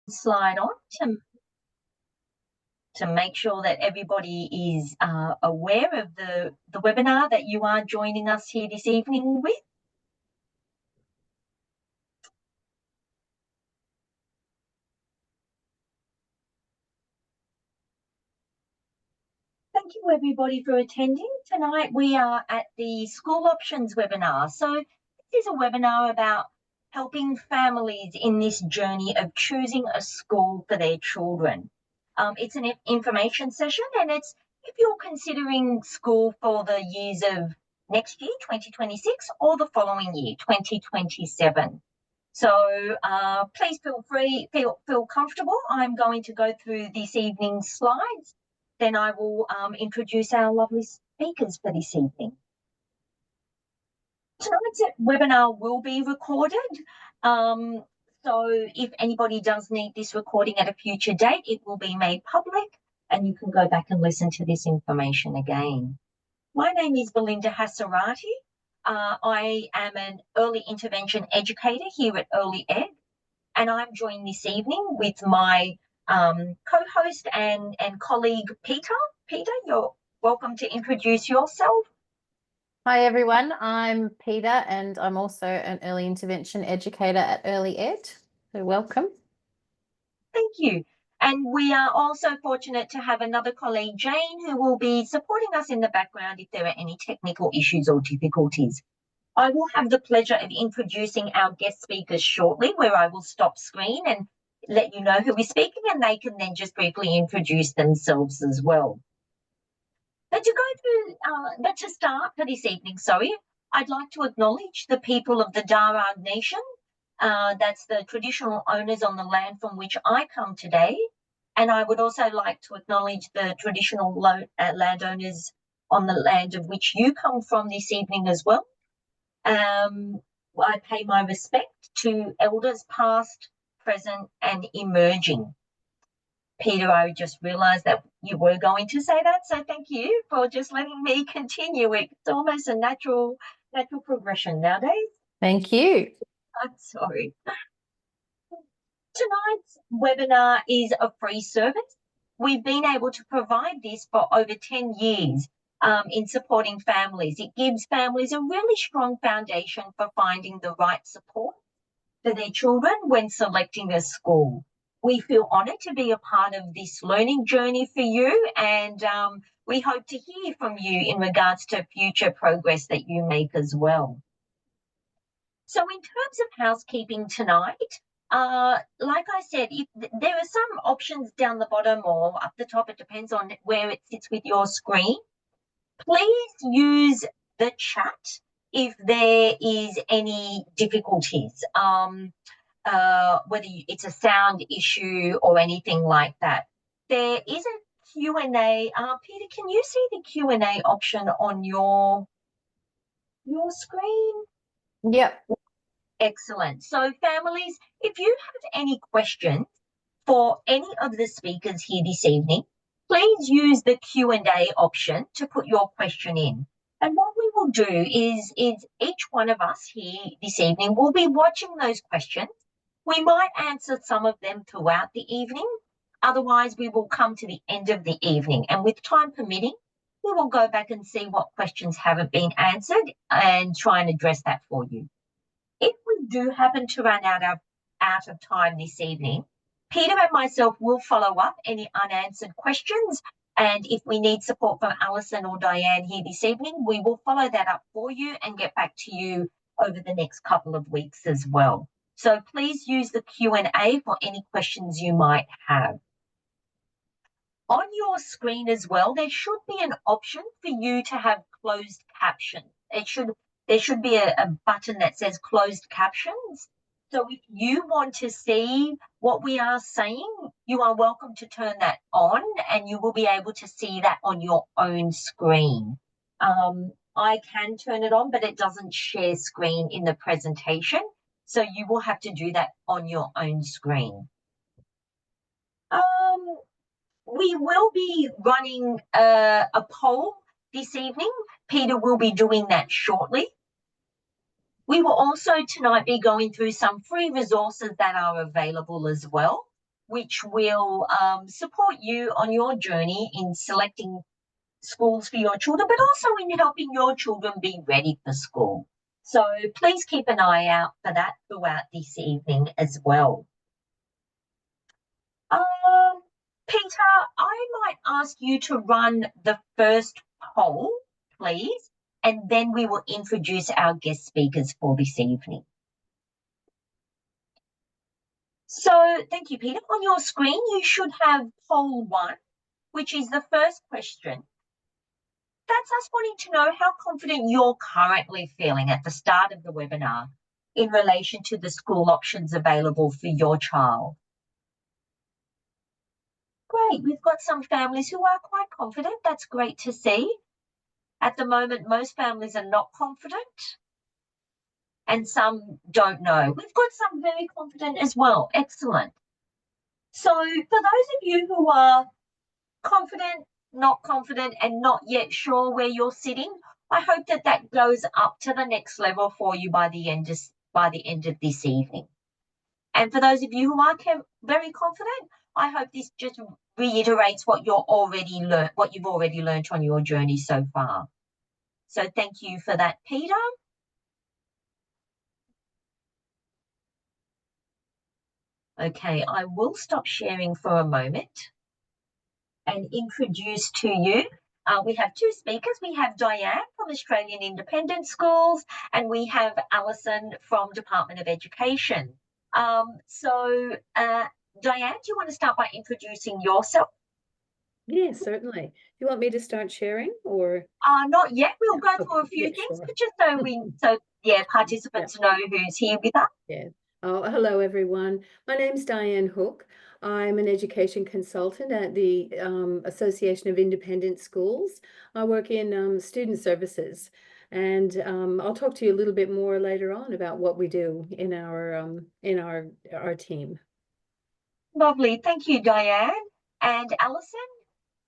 slide on to make sure that everybody is aware of the webinar that you are joining us here this evening with. Thank you everybody for attending. Tonight we are at the School Options webinar. So this is a webinar about helping families in this journey of choosing a school for their children. It's an information session, and it's if you're considering school for the years of next year, 2026, or the following year, 2027. So please feel comfortable. I'm going to go through this evening's slides. Then I will introduce our lovely speakers for this evening. Tonight's webinar will be recorded. So if anybody does need this recording at a future date, it will be made public and you can go back and listen to this information again. My name is Belinda Hasarati. I am an early intervention educator here at Early Ed, and I'm joined this evening with my co-host and colleague, Peter. Peter, you're welcome to introduce yourself. Hi everyone, I'm Peter and I'm also an early intervention educator at Early Ed, so welcome. Thank you. And we are also fortunate to have another colleague, Jane, who will be supporting us in the background if there are any technical issues or difficulties. I will have the pleasure of introducing our guest speakers shortly, where I will stop screen and let you know who is speaking, and they can then just briefly introduce themselves as well. But to start for this evening, I'd like to acknowledge the people of the Darug Nation. That's the traditional owners on the land from which I come today. And I would also like to acknowledge the traditional landowners on the land of which you come from this evening as well. I pay my respect to elders past, present and emerging. Peter, I just realised that you were going to say that, so thank you for just letting me continue. It's almost a natural progression nowadays. Thank you. I'm sorry. Tonight's webinar is a free service. We've been able to provide this for over 10 years in supporting families. It gives families a really strong foundation for finding the right support for their children when selecting a school. We feel honoured to be a part of this learning journey for you, and we hope to hear from you in regards to future progress that you make as well. So in terms of housekeeping tonight, like I said, there are some options down the bottom or up the top. It depends on where it sits with your screen. Please use the chat if there is any difficulties, whether it's a sound issue or anything like that. There is a Q&A. Peter, can you see the Q&A option on your screen? Yep. Excellent. So families, if you have any questions for any of the speakers here this evening, please use the Q&A option to put your question in. And what we will do is each one of us here this evening will be watching those questions. We might answer some of them throughout the evening. Otherwise, we will come to the end of the evening, and with time permitting, we will go back and see what questions haven't been answered and try and address that for you. If we do happen to run out of time this evening, Peter and myself will follow up any unanswered questions, and if we need support from Alison or Diane here this evening, we will follow that up for you and get back to you over the next couple of weeks as well. So please use the Q&A for any questions you might have. On your screen as well, there should be an option for you to have closed captions. There should be a button that says closed captions. So if you want to see what we are saying, you are welcome to turn that on and you will be able to see that on your own screen. I can turn it on, but it doesn't share screen in the presentation. So you will have to do that on your own screen. We will be running a poll this evening. Peter will be doing that shortly. We will also tonight be going through some free resources that are available as well. which will support you on your journey in selecting schools for your children, but also in helping your children be ready for school. So please keep an eye out for that throughout this evening as well. Peter, I might ask you to run the first poll, please, and then we will introduce our guest speakers for this evening. So thank you, Peter. On your screen, you should have poll 1, which is the first question. That's us wanting to know how confident you're currently feeling at the start of the webinar in relation to the school options available for your child. Great, we've got some families who are quite confident. That's great to see. At the moment, most families are not confident and some don't know. We've got some very confident as well. Excellent. So for those of you who are confident, not confident, and not yet sure where you're sitting, I hope that that goes up to the next level for you by the end of this evening. And for those of you who are very confident, I hope this just reiterates what you've already learned on your journey so far. So thank you for that, Peter. Okay, I will stop sharing for a moment and introduce to you. We have two speakers. We have Diane from Australian Independent Schools and we have Alison from Department of Education. Diane, do you want to start by introducing yourself? Yes, certainly. Do you want me to start sharing or? Not yet. We'll go through a few things, but just so participants know who's here with us. Yeah. Oh, hello, everyone. My name's Diane Hook. I'm an education consultant at the Association of Independent Schools. I work in student services, and I'll talk to you a little bit more later on about what we do in our team. Lovely. Thank you, Diane. And Alison?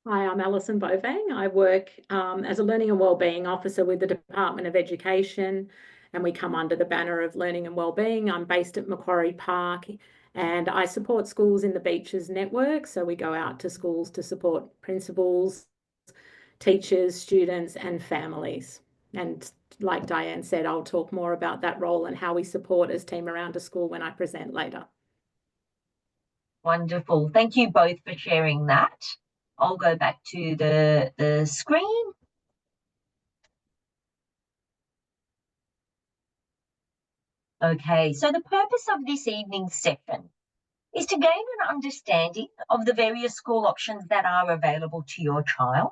Hi, I'm Alison Bovang. I work as a Learning and Wellbeing Officer with the Department of Education, and we come under the banner of Learning and Wellbeing. I'm based at Macquarie Park, and I support schools in the Beaches network. So we go out to schools to support principals, teachers, students, and families. And like Diane said, I'll talk more about that role and how we support as Team Around a School when I present later. Wonderful. Thank you both for sharing that. I'll go back to the screen. Okay, so the purpose of this evening's session is to gain an understanding of the various school options that are available to your child,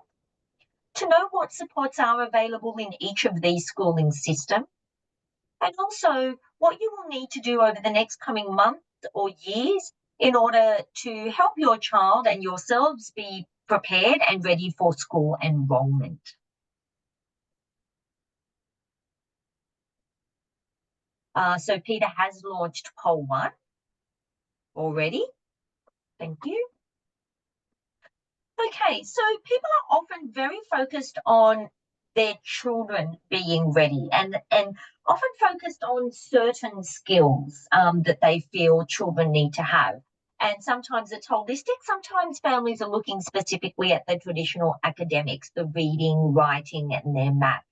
to know what supports are available in each of these schooling systems, and also what you will need to do over the next coming months or years in order to help your child and yourselves be prepared and ready for school enrolment. So Peter has launched poll 1 already. Thank you. Okay, so people are often very focused on their children being ready and often focused on certain skills that they feel children need to have. And sometimes it's holistic, sometimes families are looking specifically at the traditional academics, the reading, writing, and their maths.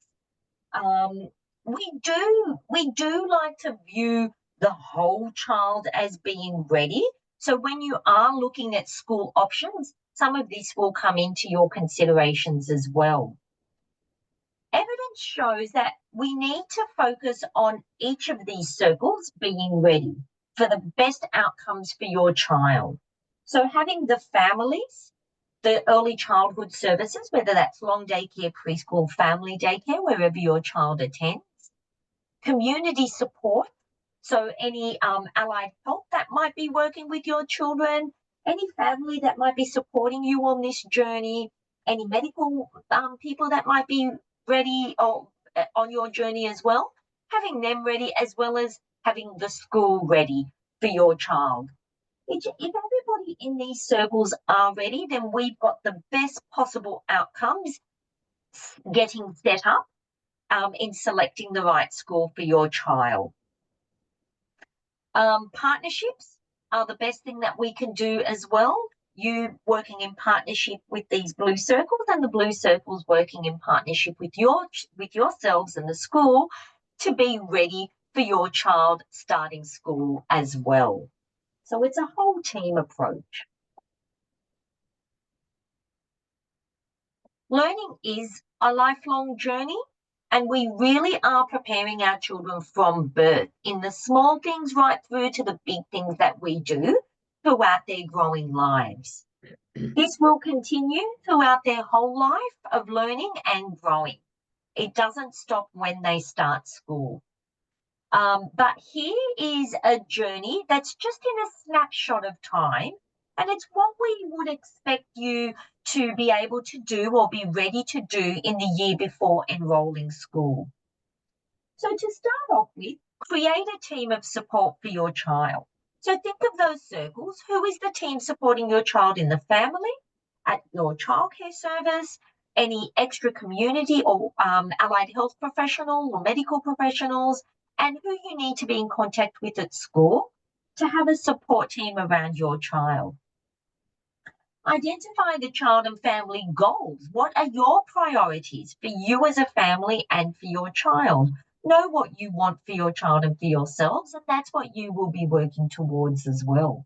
We do like to view the whole child as being ready. So when you are looking at school options, some of this will come into your considerations as well. Evidence shows that we need to focus on each of these circles being ready for the best outcomes for your child. So having the families, the early childhood services, whether that's long daycare, preschool, family daycare, wherever your child attends, community support, so any allied help that might be working with your children, any family that might be supporting you on this journey, any medical people that might be ready on your journey as well, having them ready as well as having the school ready for your child. If everybody in these circles are ready, then we've got the best possible outcomes getting set up in selecting the right school for your child. Partnerships are the best thing that we can do as well. You working in partnership with these blue circles, and the blue circles working in partnership with yourselves and the school to be ready for your child starting school as well. So it's a whole team approach. Learning is a lifelong journey, and we really are preparing our children from birth, in the small things right through to the big things that we do throughout their growing lives. This will continue throughout their whole life of learning and growing. It doesn't stop when they start school. But here is a journey that's just in a snapshot of time, and it's what we would expect you to be able to do or be ready to do in the year before enrolling school. So to start off with, create a team of support for your child. So think of those circles. Who is the team supporting your child in the family, at your childcare service, any extra community or allied health professional or medical professionals, and who you need to be in contact with at school to have a support team around your child. Identify the child and family goals. What are your priorities for you as a family and for your child? Know what you want for your child and for yourselves, and that's what you will be working towards as well.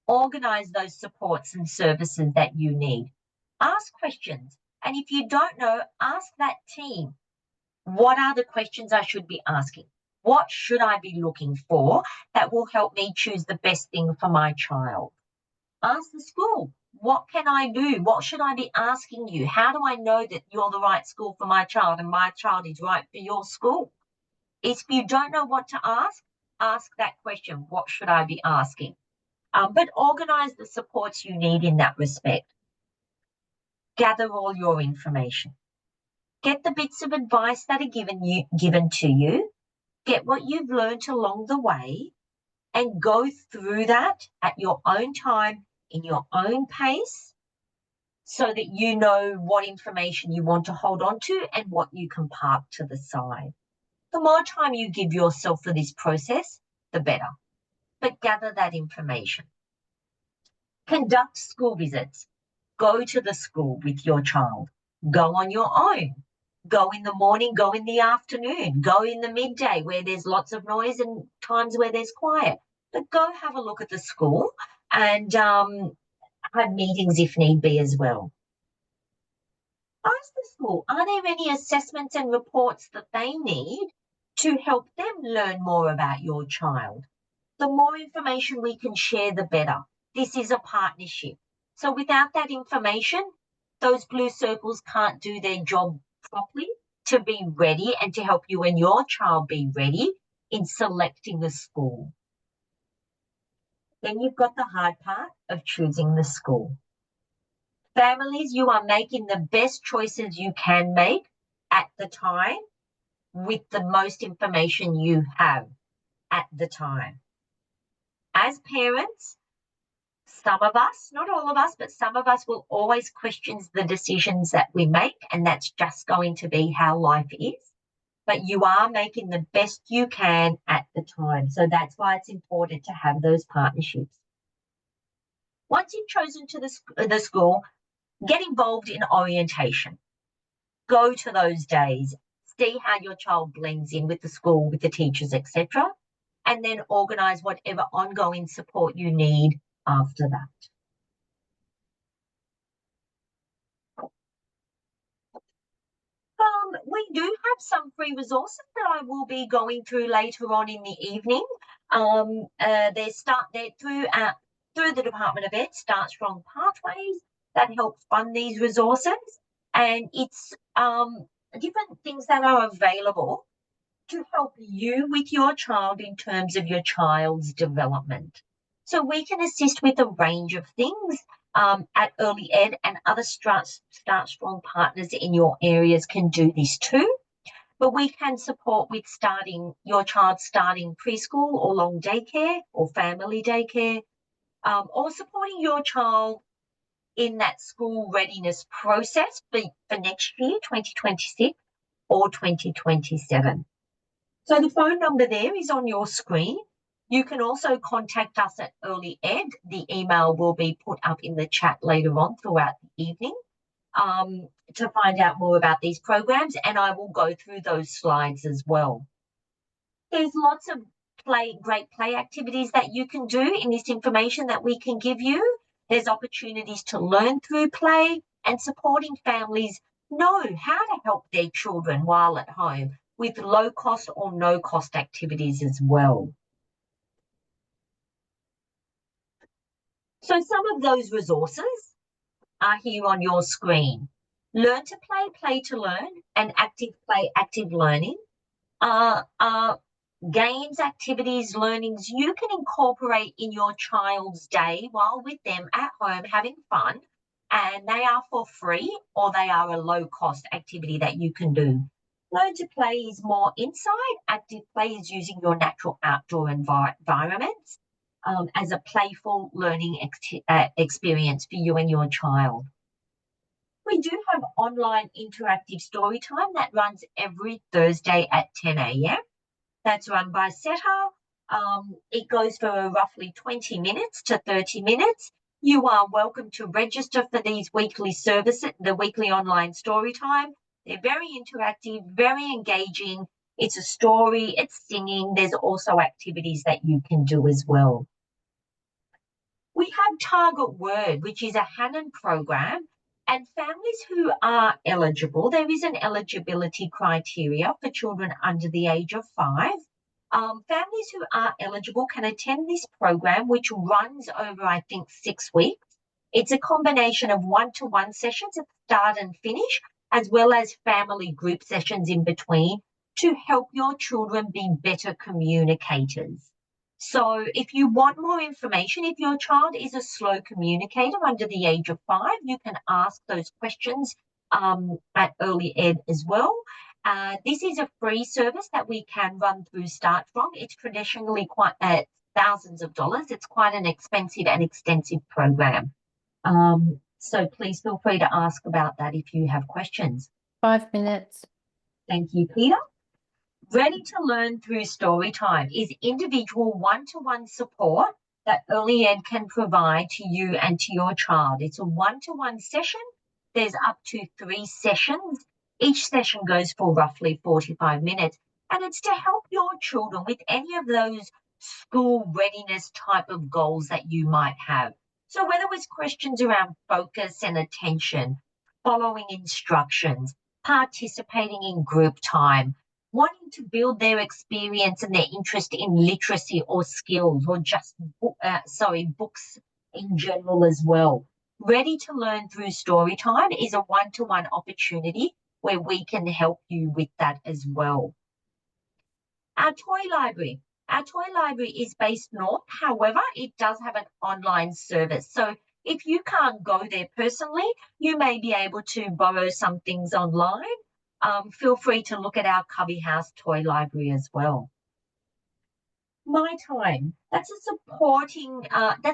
Organise those supports and services that you need. Ask questions, and if you don't know, ask that team. What are the questions I should be asking? What should I be looking for that will help me choose the best thing for my child? Ask the school, what can I do? What should I be asking you? How do I know that you're the right school for my child and my child is right for your school? If you don't know what to ask that question. What should I be asking? But organise the supports you need in that respect. Gather all your information. Get the bits of advice that are given to you. Get what you've learned along the way and go through that at your own time, in your own pace, so that you know what information you want to hold on to and what you can park to the side. The more time you give yourself for this process, the better. But gather that information. Conduct school visits. Go to the school with your child. Go on your own. Go in the morning, go in the afternoon, go in the midday where there's lots of noise and times where there's quiet. But go have a look at the school and have meetings if need be as well. Ask the school, are there any assessments and reports that they need to help them learn more about your child? The more information we can share, the better. This is a partnership. So without that information, those blue circles can't do their job properly to be ready and to help you and your child be ready in selecting the school. Then you've got the hard part of choosing the school. Families, you are making the best choices you can make at the time with the most information you have at the time. As parents, some of us, not all of us, but some of us will always question the decisions that we make, and that's just going to be how life is. But you are making the best you can at the time. So that's why it's important to have those partnerships. Once you've chosen to the school, get involved in orientation. Go to those days. See how your child blends in with the school, with the teachers, etc. And then organise whatever ongoing support you need after that. We do have some free resources that I will be going through later on in the evening. They're through the Department of Ed, Start Strong Pathways, that help fund these resources. And it's different things that are available to help you with your child in terms of your child's development. So we can assist with a range of things at Early Ed, and other Start Strong partners in your areas can do this too. But we can support with your child starting preschool or long daycare or family daycare, or supporting your child in that school readiness process for next year, 2026 or 2027. So the phone number there is on your screen. You can also contact us at Early Ed. The email will be put up in the chat later on throughout the evening to find out more about these programs, and I will go through those slides as well. There's lots of great play activities that you can do in this information that we can give you. There's opportunities to learn through play, and supporting families know how to help their children while at home with low cost or no cost activities as well. So some of those resources are here on your screen. Learn to play, play to learn, and active play, active learning are games, activities, learnings you can incorporate in your child's day while with them at home having fun, and they are for free or they are a low-cost activity that you can do. Learn to play is more inside. Active play is using your natural outdoor environments as a playful learning experience for you and your child. We do have online interactive story time that runs every Thursday at 10 a.m. That's run by Seta. It goes for roughly 20 minutes to 30 minutes. You are welcome to register for these weekly services, the weekly online story time. They're very interactive, very engaging. It's a story, it's singing. There's also activities that you can do as well. We have Target Word, which is a Hanen program, and families who are eligible, there is an eligibility criteria for children under the age of 5. Families who are eligible can attend this program, which runs over, I think, 6 weeks. It's a combination of one-to-one sessions at the start and finish, as well as family group sessions in between to help your children be better communicators. So if you want more information, if your child is a slow communicator under the age of 5, you can ask those questions at Early Ed as well. This is a free service that we can run through Start From. It's traditionally quite thousands of dollars. It's quite an expensive and extensive program. So please feel free to ask about that if you have questions. 5 minutes. Thank you, Peter. Ready to Learn Through Storytime is individual one-to-one support that Early Ed can provide to you and to your child. It's a one-to-one session. There's up to 3 sessions. Each session goes for roughly 45 minutes, and it's to help your children with any of those school readiness type of goals that you might have. So whether it's questions around focus and attention, following instructions, participating in group time, wanting to build their experience and their interest in literacy or skills, or just books in general as well. Ready to Learn Through Storytime is a one-to-one opportunity where we can help you with that as well. Our toy library. Our toy library is based north. However, it does have an online service. So if you can't go there personally, you may be able to borrow some things online. Feel free to look at our Cubby House toy library as well. My Time, that's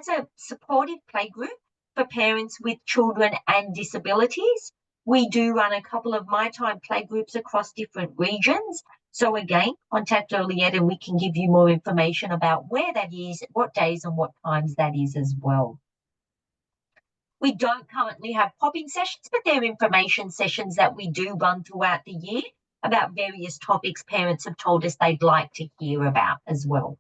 a supportive playgroup for parents with children and disabilities. We do run a couple of My Time playgroups across different regions. So again, contact Early Ed and we can give you more information about where that is, what days and what times that is as well. We don't currently have pop-in sessions, but they're information sessions that we do run throughout the year about various topics parents have told us they'd like to hear about as well.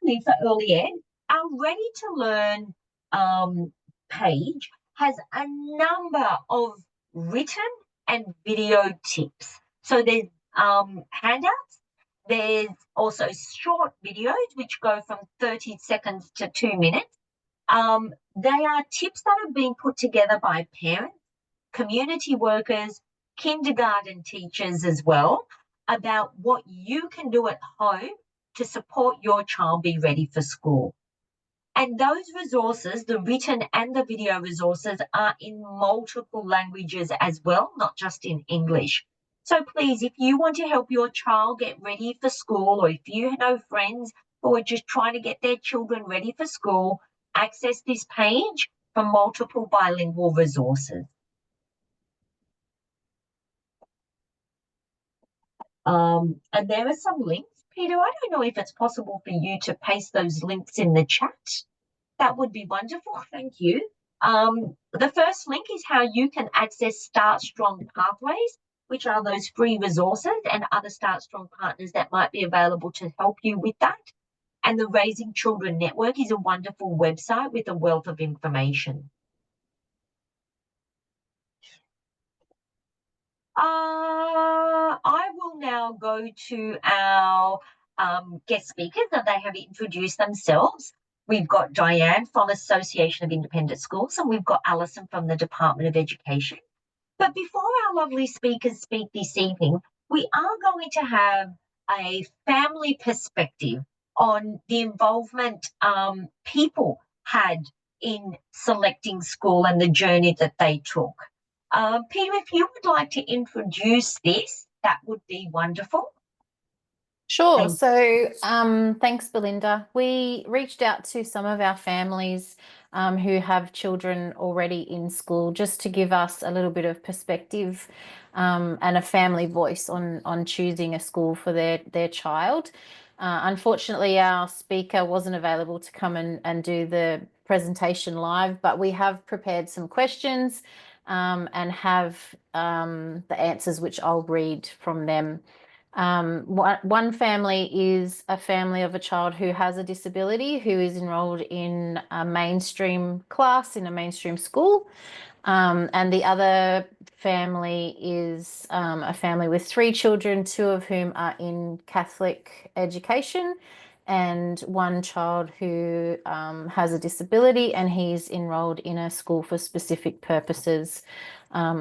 For Early Ed, our Ready to Learn page has a number of written and video tips. So there's handouts. There's also short videos, which go from 30 seconds to 2 minutes. They are tips that have been put together by parents, community workers, kindergarten teachers as well, about what you can do at home to support your child be ready for school. And those resources, the written and the video resources, are in multiple languages as well, not just in English. So please, if you want to help your child get ready for school, or if you know friends who are just trying to get their children ready for school, access this page for multiple bilingual resources. And there are some links. Peter, I don't know if it's possible for you to paste those links in the chat. That would be wonderful. Thank you. The first link is how you can access Start Strong Pathways, which are those free resources and other Start Strong partners that might be available to help you with that. And the Raising Children Network is a wonderful website with a wealth of information. I will now go to our guest speakers, and they have introduced themselves. We've got Diane from Association of Independent Schools, and we've got Alison from the Department of Education. But before our lovely speakers speak this evening, we are going to have a family perspective on the involvement people had in selecting school and the journey that they took. Peter, if you would like to introduce this, that would be wonderful. Sure. Thank So, thanks, Belinda. We reached out to some of our families who have children already in school, just to give us a little bit of perspective and a family voice on choosing a school for their child. Unfortunately, our speaker wasn't available to come and do the presentation live, but we have prepared some questions and have the answers, which I'll read from them. One family is a family of a child who has a disability, who is enrolled in a mainstream class in a mainstream school. And the other family is a family with 3 children, 2 of whom are in Catholic education, and 1 child who has a disability, and he's enrolled in a school for specific purposes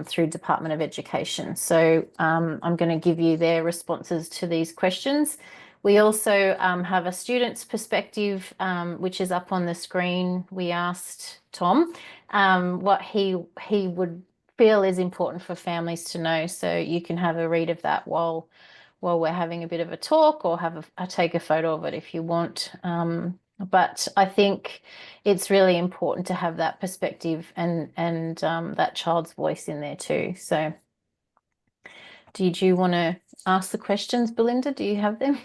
through Department of Education. So I'm going to give you their responses to these questions. We also have a student's perspective, which is up on the screen. We asked Tom what he would feel is important for families to know. So you can have a read of that while we're having a bit of a talk, or take a photo of it if you want. But I think it's really important to have that perspective and that child's voice in there too. So did you want to ask the questions, Belinda? Do you have them?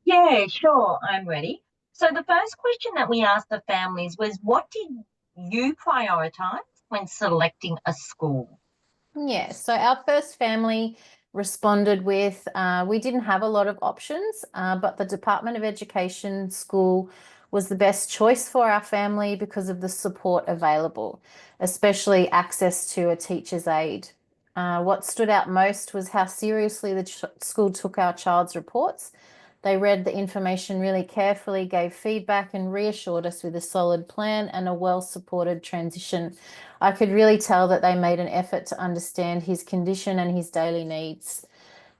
Yeah, sure, I'm ready. So the first question that we asked the families was, what did you prioritise when selecting a school? Yeah, so our first family responded with, we didn't have a lot of options, but the Department of Education school was the best choice for our family because of the support available, especially access to a teacher's aide. What stood out most was how seriously the school took our child's reports. They read the information really carefully, gave feedback, and reassured us with a solid plan and a well-supported transition. I could really tell that they made an effort to understand his condition and his daily needs.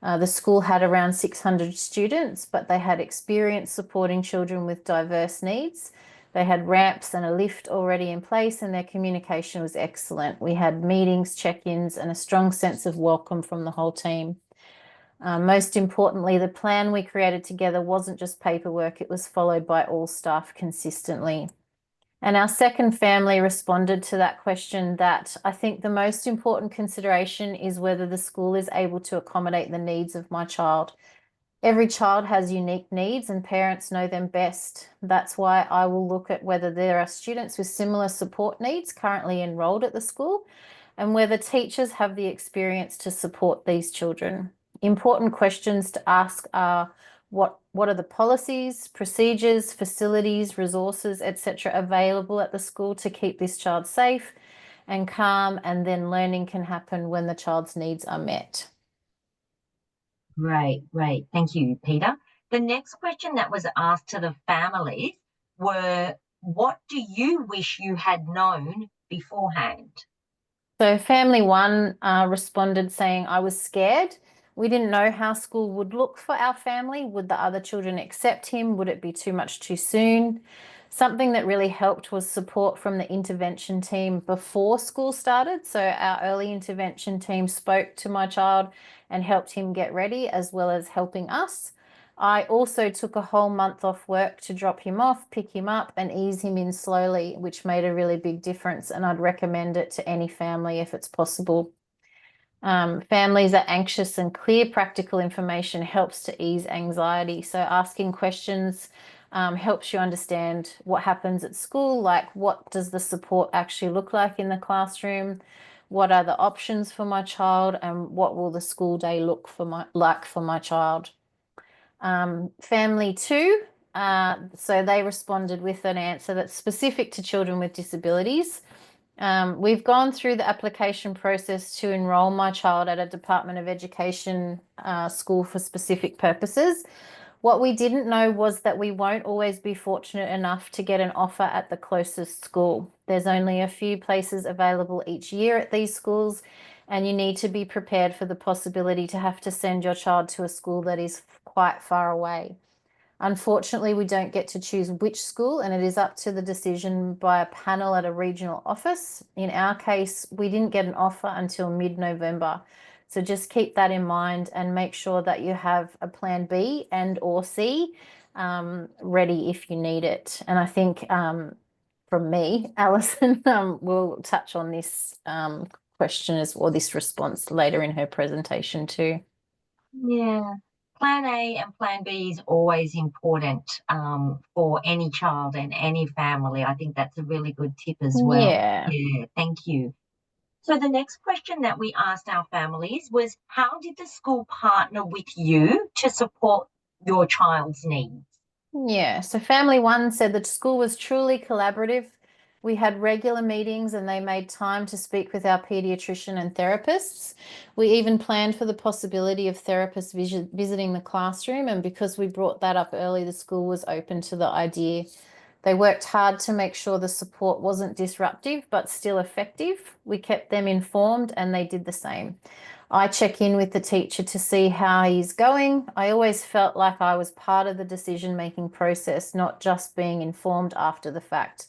The school had around 600 students, but they had experience supporting children with diverse needs. They had ramps and a lift already in place, and their communication was excellent. We had meetings, check-ins, and a strong sense of welcome from the whole team. Most importantly, the plan we created together wasn't just paperwork, it was followed by all staff consistently. And our second family responded to that question that I think the most important consideration is whether the school is able to accommodate the needs of my child. Every child has unique needs and parents know them best. That's why I will look at whether there are students with similar support needs currently enrolled at the school and whether teachers have the experience to support these children. Important questions to ask are, what are the policies, procedures, facilities, resources, etc. available at the school to keep this child safe and calm, and then learning can happen when the child's needs are met. Great. Thank you, Peter. The next question that was asked to the families were, what do you wish you had known beforehand? So family 1 responded saying, I was scared. We didn't know how school would look for our family. Would the other children accept him? Would it be too much too soon? Something that really helped was support from the intervention team before school started. So our early intervention team spoke to my child and helped him get ready, as well as helping us. I also took a whole month off work to drop him off, pick him up, and ease him in slowly, which made a really big difference. And I'd recommend it to any family if it's possible. Families are anxious, and clear practical information helps to ease anxiety. So asking questions helps you understand what happens at school, like what does the support actually look like in the classroom? What are the options for my child, and what will the school day look like for my child? Family 2, so they responded with an answer that's specific to children with disabilities. We've gone through the application process to enroll my child at a Department of Education school for specific purposes. What we didn't know was that we won't always be fortunate enough to get an offer at the closest school. There's only a few places available each year at these schools, and you need to be prepared for the possibility to have to send your child to a school that is quite far away. Unfortunately, we don't get to choose which school, and it is up to the decision by a panel at a regional office. In our case, we didn't get an offer until mid-November. So just keep that in mind and make sure that you have a plan B and or C ready if you need it. And I think from me, Alison will touch on this question or this response later in her presentation too. Yeah. Plan A and Plan B is always important for any child and any family. I think that's a really good tip as well. Yeah. Yeah, thank you. So the next question that we asked our families was, how did the school partner with you to support your child's needs? Yeah, so family 1 said the school was truly collaborative. We had regular meetings and they made time to speak with our pediatrician and therapists. We even planned for the possibility of therapists visiting the classroom, and because we brought that up early, the school was open to the idea. They worked hard to make sure the support wasn't disruptive but still effective. We kept them informed and they did the same. I check in with the teacher to see how he's going. I always felt like I was part of the decision-making process, not just being informed after the fact.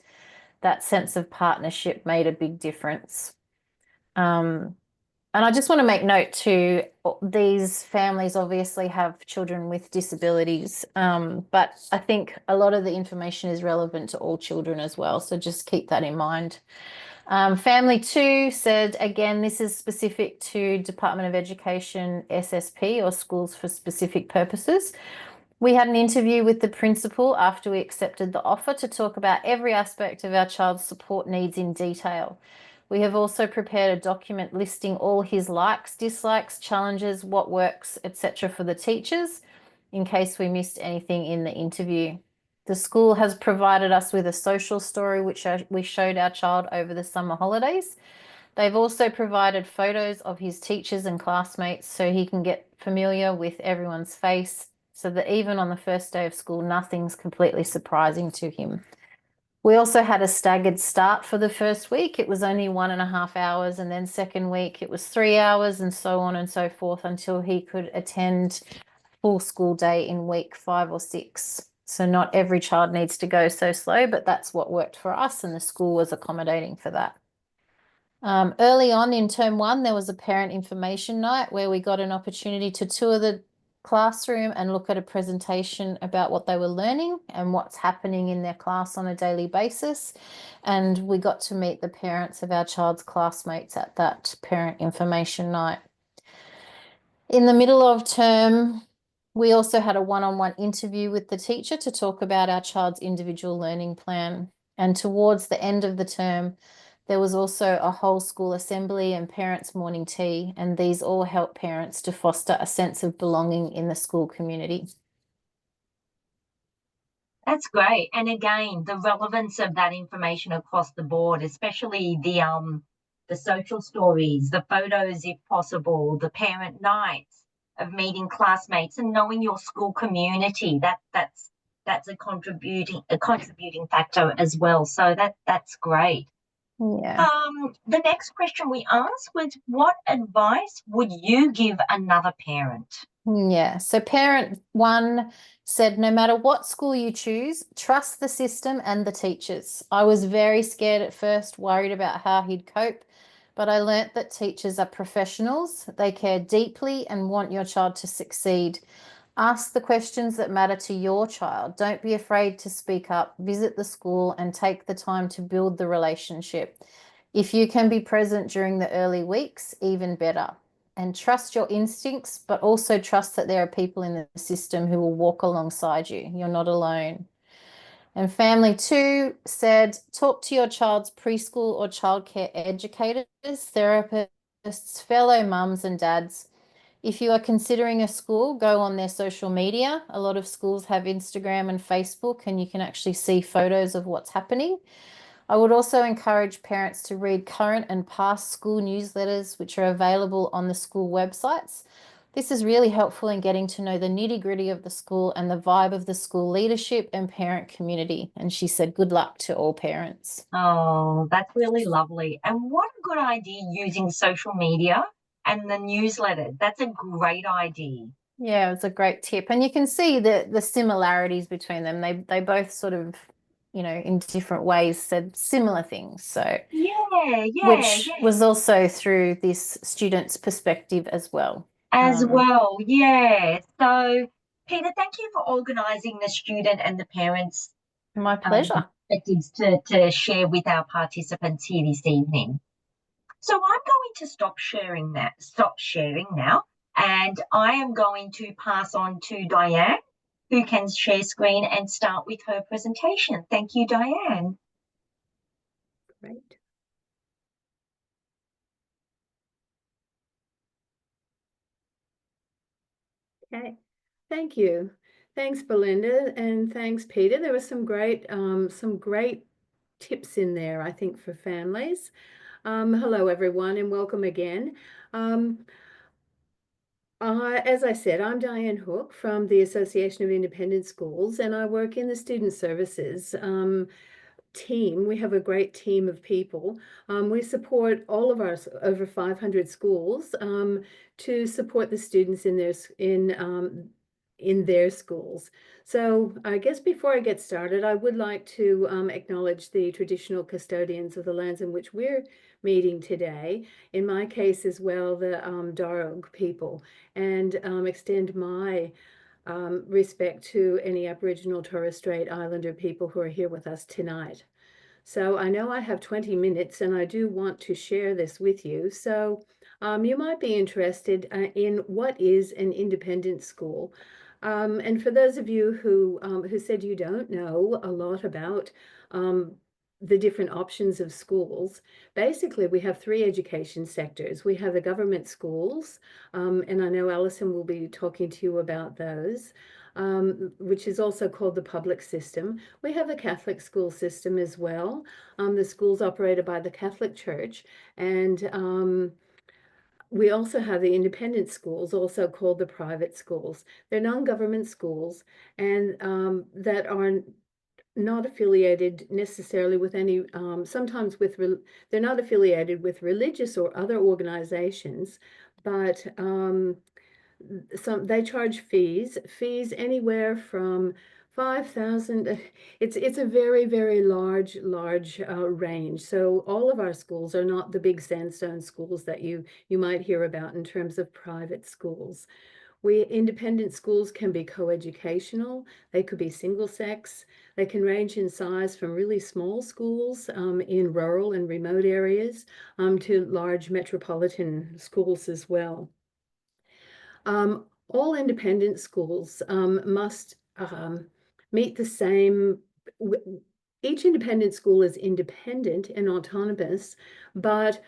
That sense of partnership made a big difference. And I just want to make note too, these families obviously have children with disabilities, but I think a lot of the information is relevant to all children as well. So just keep that in mind. Family 2 said, again, this is specific to Department of Education SSP, or Schools for Specific Purposes. We had an interview with the principal after we accepted the offer to talk about every aspect of our child's support needs in detail. We have also prepared a document listing all his likes, dislikes, challenges, what works, etc. for the teachers, in case we missed anything in the interview. The school has provided us with a social story which we showed our child over the summer holidays. They've also provided photos of his teachers and classmates so he can get familiar with everyone's face, so that even on the first day of school, nothing's completely surprising to him. We also had a staggered start for the first week. It was only 1.5 hours, and then second week it was 3 hours, and so on and so forth until he could attend full school day in week 5 or 6. So not every child needs to go so slow, but that's what worked for us, and the school was accommodating for that. Early on in term 1, there was a parent information night where we got an opportunity to tour the classroom and look at a presentation about what they were learning and what's happening in their class on a daily basis. And we got to meet the parents of our child's classmates at that parent information night. In the middle of term, we also had a one-on-one interview with the teacher to talk about our child's individual learning plan. And towards the end of the term, there was also a whole school assembly and parents' morning tea, and these all help parents to foster a sense of belonging in the school community. That's great. And again, the relevance of that information across the board, especially the social stories, the photos if possible, the parent nights of meeting classmates and knowing your school community. That's a contributing factor as well. So that's great. Yeah. The next question we asked was, what advice would you give another parent? Yeah, so parent 1 said, no matter what school you choose, trust the system and the teachers. I was very scared at first, worried about how he'd cope, but I learnt that teachers are professionals. They care deeply and want your child to succeed. Ask the questions that matter to your child. Don't be afraid to speak up, visit the school, and take the time to build the relationship. If you can be present during the early weeks, even better. and trust your instincts, but also trust that there are people in the system who will walk alongside you. You're not alone. And family 2 said, talk to your child's preschool or childcare educators, therapists, fellow mums and dads. If you are considering a school, go on their social media. A lot of schools have Instagram and Facebook, and you can actually see photos of what's happening. I would also encourage parents to read current and past school newsletters, which are available on the school websites. This is really helpful in getting to know the nitty-gritty of the school and the vibe of the school leadership and parent community. And she said, good luck to all parents. Oh, that's really lovely. And what a good idea using social media and the newsletter. That's a great idea. Yeah, it's a great tip. And you can see the similarities between them. They both sort of, in different ways said similar things. So which was also through this student's perspective as well. Yeah. So, Peter, thank you for organising the student and the parents' My pleasure. perspectives to share with our participants here this evening. So I'm going to stop sharing now, and I am going to pass on to Diane, who can share screen and start with her presentation. Thank you, Diane. Great. Okay, thank you. Thanks, Belinda, and thanks, Peter. There were some great tips in there, I think, for families. Hello, everyone, and welcome again. As I said, I'm Diane Hook from the Association of Independent Schools, and I work in the Student Services team. We have a great team of people. We support all of our over 500 schools to support the students in their schools. So I guess before I get started, I would like to acknowledge the traditional custodians of the lands in which we're meeting today. In my case as well, the Darug people, and extend my respect to any Aboriginal Torres Strait Islander people who are here with us tonight. So I know I have 20 minutes and I do want to share this with you. So you might be interested in what is an independent school. And for those of you who said you don't know a lot about the different options of schools, basically we have 3 education sectors. We have the government schools, and I know Alison will be talking to you about those, which is also called the public system. We have the Catholic school system as well. The schools operated by the Catholic Church, and we also have the independent schools, also called the private schools. They're non-government schools, and that are not affiliated necessarily with any, sometimes they're not affiliated with religious or other organizations, but they charge fees anywhere from 5,000. It's a very, very large range. So all of our schools are not the big sandstone schools that you might hear about in terms of private schools. Independent schools can be coeducational, they could be single sex, they can range in size from really small schools in rural and remote areas to large metropolitan schools as well. All independent schools must meet the same. Each independent school is independent and autonomous, but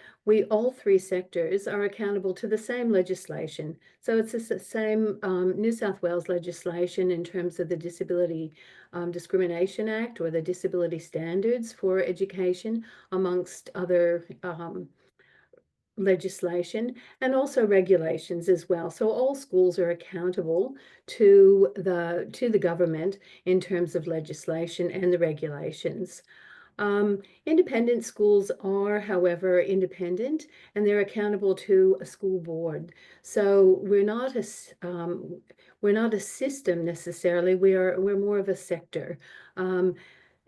all 3 sectors are accountable to the same legislation. So it's the same New South Wales legislation in terms of the Disability Discrimination Act, or the Disability Standards for Education, amongst other legislation, and also regulations as well. So all schools are accountable to the government in terms of legislation and the regulations. Independent schools are, however, independent, and they're accountable to a school board. So we're not a system necessarily. We're more of a sector.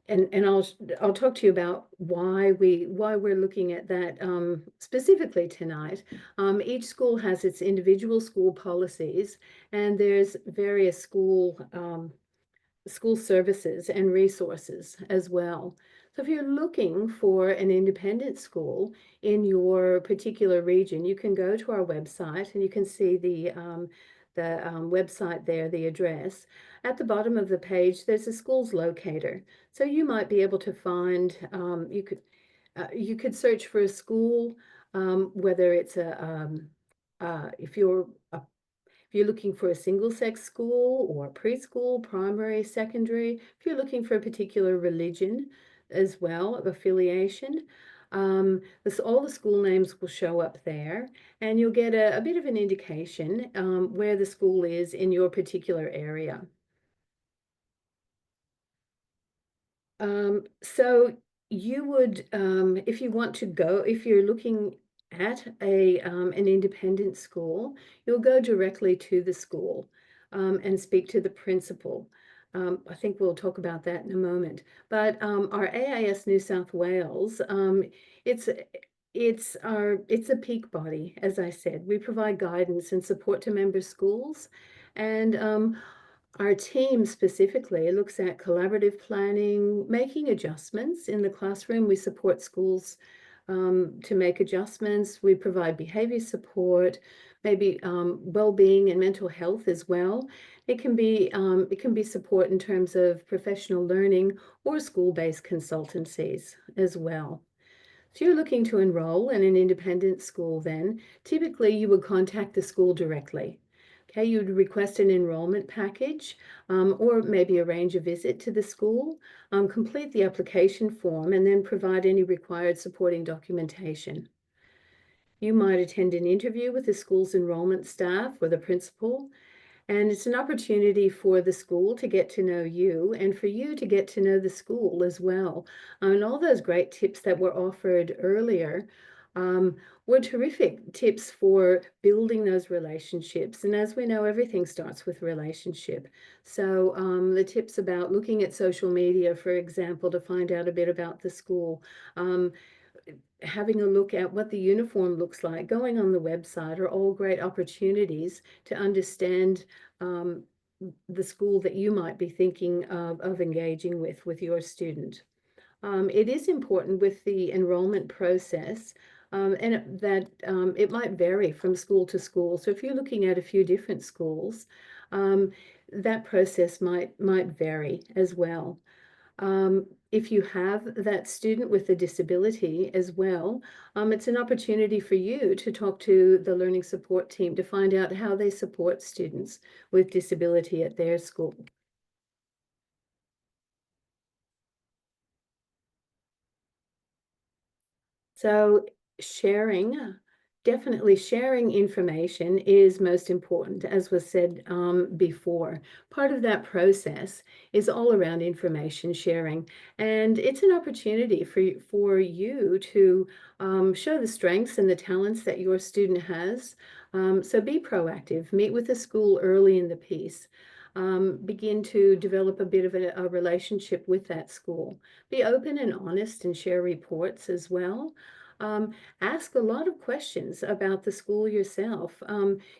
And I'll talk to you about why we're looking at that specifically tonight. Each school has its individual school policies, and there's various school school services and resources as well. So if you're looking for an independent school in your particular region, you can go to our website and you can see the website there, the address. At the bottom of the page, there's a schools locator. So you might be able to find, you could search for a school, whether it's if you're looking for a single-sex school or preschool, primary, secondary, if you're looking for a particular religion as well, of affiliation, all the school names will show up there, and you'll get a bit of an indication where the school is in your particular area. So you would, if you want to go, if you're looking at an independent school, you'll go directly to the school and speak to the principal. I think we'll talk about that in a moment. But our AIS New South Wales, it's a peak body, as I said. We provide guidance and support to member schools, and our team specifically looks at collaborative planning, making adjustments in the classroom. We support schools to make adjustments. We provide behavior support, maybe well-being and mental health as well. It can be support in terms of professional learning or school-based consultancies as well. So you're looking to enroll in an independent school then, typically you would contact the school directly. Okay, you'd request an enrollment package or maybe arrange a visit to the school, complete the application form, and then provide any required supporting documentation. You might attend an interview with the school's enrollment staff or the principal, and it's an opportunity for the school to get to know you and for you to get to know the school as well. And all those great tips that were offered earlier were terrific tips for building those relationships. And as we know, everything starts with relationship. So the tips about looking at social media, for example, to find out a bit about the school, having a look at what the uniform looks like, going on the website are all great opportunities to understand the school that you might be thinking of engaging with your student. It is important with the enrollment process it might vary from school to school. So if you're looking at a few different schools, that process might vary as well. If you have that student with a disability as well, it's an opportunity for you to talk to the learning support team to find out how they support students with disability at their school. So definitely sharing information is most important, as was said before. Part of that process is all around information sharing, and it's an opportunity for you to show the strengths and the talents that your student has. So be proactive, meet with the school early in the piece. Begin to develop a bit of a relationship with that school. Be open and honest and share reports as well. Ask a lot of questions about the school yourself.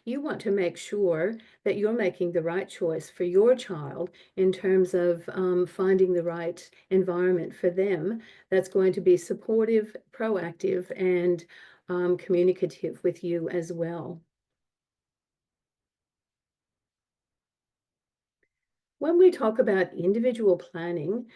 You want to make sure that you're making the right choice for your child in terms of finding the right environment for them that's going to be supportive, proactive, and communicative with you as well. When we talk about individual planning,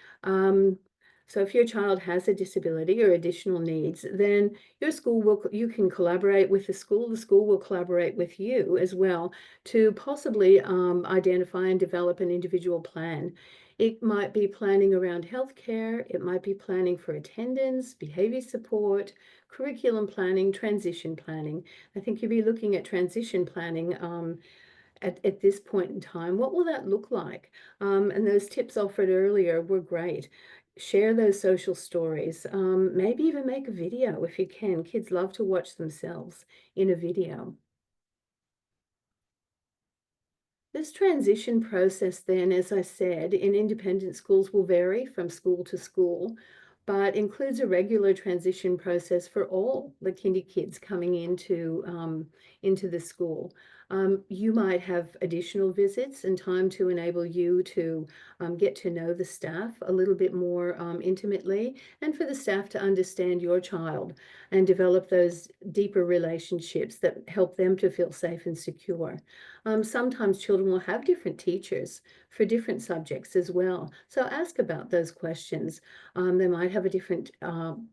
so if your child has a disability or additional needs, then you can collaborate with the school will collaborate with you as well to possibly identify and develop an individual plan. It might be planning around healthcare, it might be planning for attendance, behavior support, curriculum planning, transition planning. I think you'll be looking at transition planning at this point in time. What will that look like? And those tips offered earlier were great. Share those social stories. Maybe even make a video if you can. Kids love to watch themselves in a video. This transition process then, as I said, in independent schools will vary from school to school, but includes a regular transition process for all the kinder kids coming into the school. You might have additional visits and time to enable you to get to know the staff a little bit more intimately, and for the staff to understand your child and develop those deeper relationships that help them to feel safe and secure. Sometimes children will have different teachers for different subjects as well. So ask about those questions. They might have a different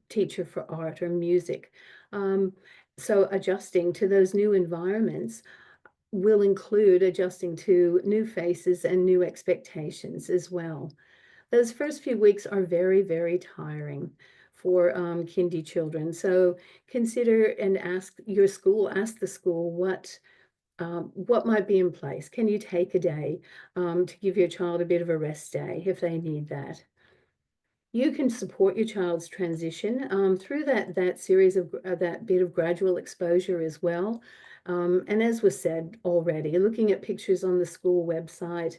teacher for art or music. So adjusting to those new environments will include adjusting to new faces and new expectations as well. Those first few weeks are very, very tiring for kindy children. So consider and ask the school what might be in place. Can you take a day to give your child a bit of a rest day if they need that? You can support your child's transition through that series of that bit of gradual exposure as well. And as was said already, looking at pictures on the school website,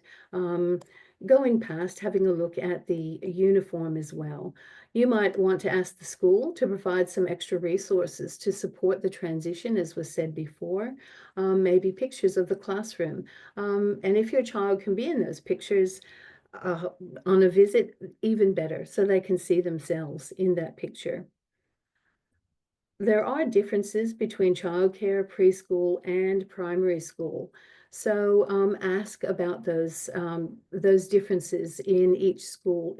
going past, having a look at the uniform as well. You might want to ask the school to provide some extra resources to support the transition, as was said before, maybe pictures of the classroom. And if your child can be in those pictures, on a visit, even better, so they can see themselves in that picture. There are differences between childcare, preschool, and primary school. So ask about those differences in each school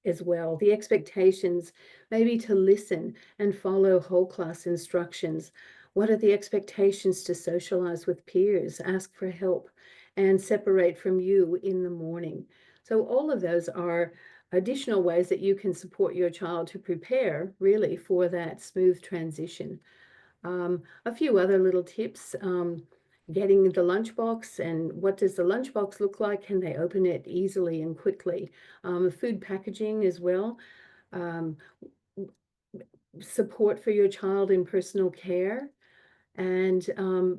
as well. The expectations, maybe to listen and follow whole class instructions. What are the expectations to socialize with peers, ask for help, and separate from you in the morning? So all of those are additional ways that you can support your child to prepare really for that smooth transition. A few other little tips, getting the lunchbox, and what does the lunchbox look like? Can they open it easily and quickly? Food packaging as well. Support for your child in personal care. And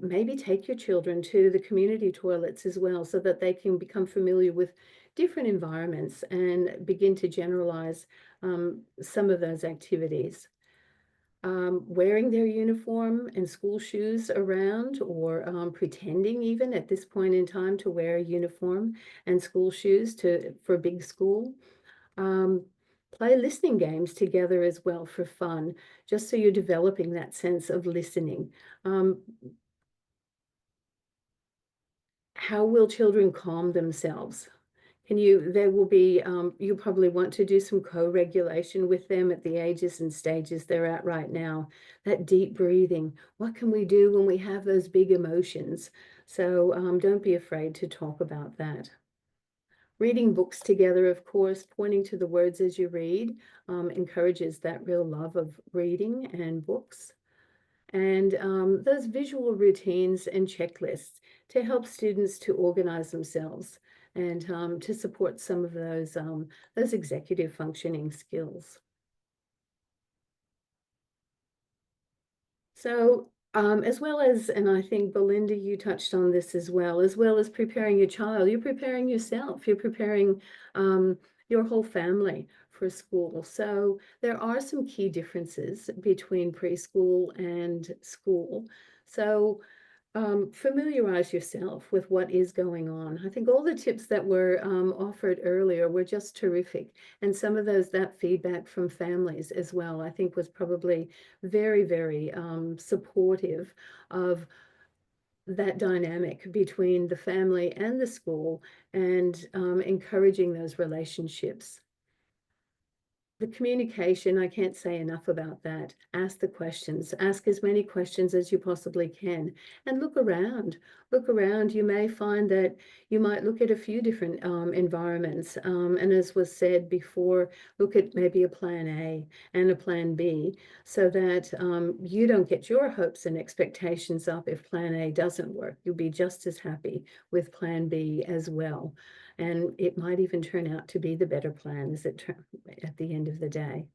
maybe take your children to the community toilets as well, so that they can become familiar with different environments and begin to generalize some of those activities. Wearing their uniform and school shoes around, or pretending even at this point in time to wear a uniform and school shoes for big school. Play listening games together as well for fun, just so you're developing that sense of listening. How will children calm themselves? You'll probably want to do some co-regulation with them at the ages and stages they're at right now. That deep breathing. What can we do when we have those big emotions? So don't be afraid to talk about that. Reading books together, of course, pointing to the words as you read, encourages that real love of reading and books. And those visual routines and checklists to help students to organize themselves and to support some of those executive functioning skills. So as well as, and I think Belinda, you touched on this as well as preparing your child, you're preparing yourself, you're preparing your whole family for school. So there are some key differences between preschool and school. So familiarize yourself with what is going on. I think all the tips that were offered earlier were just terrific. And some of that feedback from families as well, I think was probably very, very supportive of that dynamic between the family and the school, and encouraging those relationships. The communication, I can't say enough about that. Ask the questions, ask as many questions as you possibly can, and look around. Look around. You may find that you might look at a few different environments. And as was said before, look at maybe a plan A and a plan B, so that you don't get your hopes and expectations up if plan A doesn't work. You'll be just as happy with plan B as well. And it might even turn out to be the better plan at the end of the day.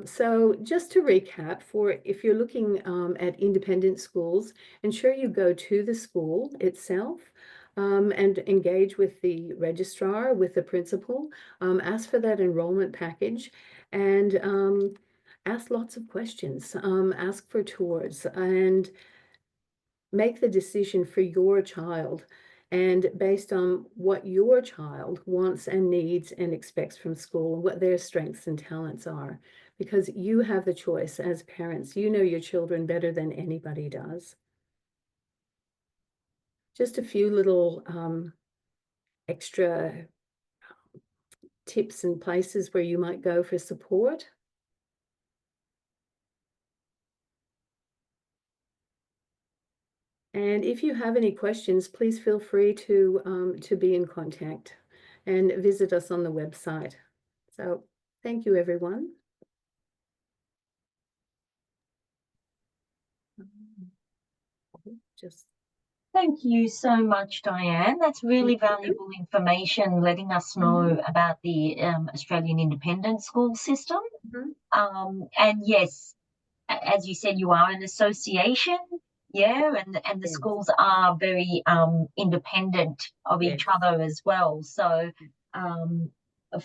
So just to recap, if you're looking at independent schools, ensure you go to the school itself and engage with the registrar, with the principal, ask for that enrollment package, and ask lots of questions, ask for tours, and make the decision for your child and based on what your child wants and needs and expects from school, and what their strengths and talents are, because you have the choice as parents. You know your children better than anybody does. Just a few little extra tips and places where you might go for support. And if you have any questions, please feel free to be in contact and visit us on the website. So thank you, everyone. Just Thank you so much, Diane. That's really Thank you. valuable information, letting us know about the Australian independent school system. And yes, as you said, you are an association, yeah, and the Yes. schools are very independent of each Yes. other as well. So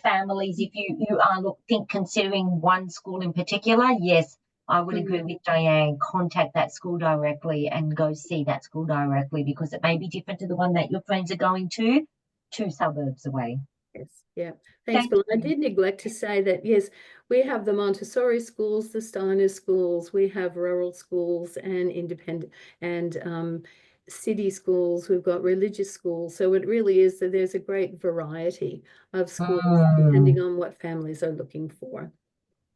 families, if you are considering one school in particular, yes, I would agree with Diane. Contact that school directly and go see that school directly, because it may be different to the one that your friends are going to 2 suburbs away. Yes, yeah. Thanks, Thank Bill. I you. did neglect to say that, yes, we have the Montessori schools, the Steiner schools, we have rural schools and independent and city schools. We've got religious schools. So it really is that there's a great variety of schools depending on what families are looking for.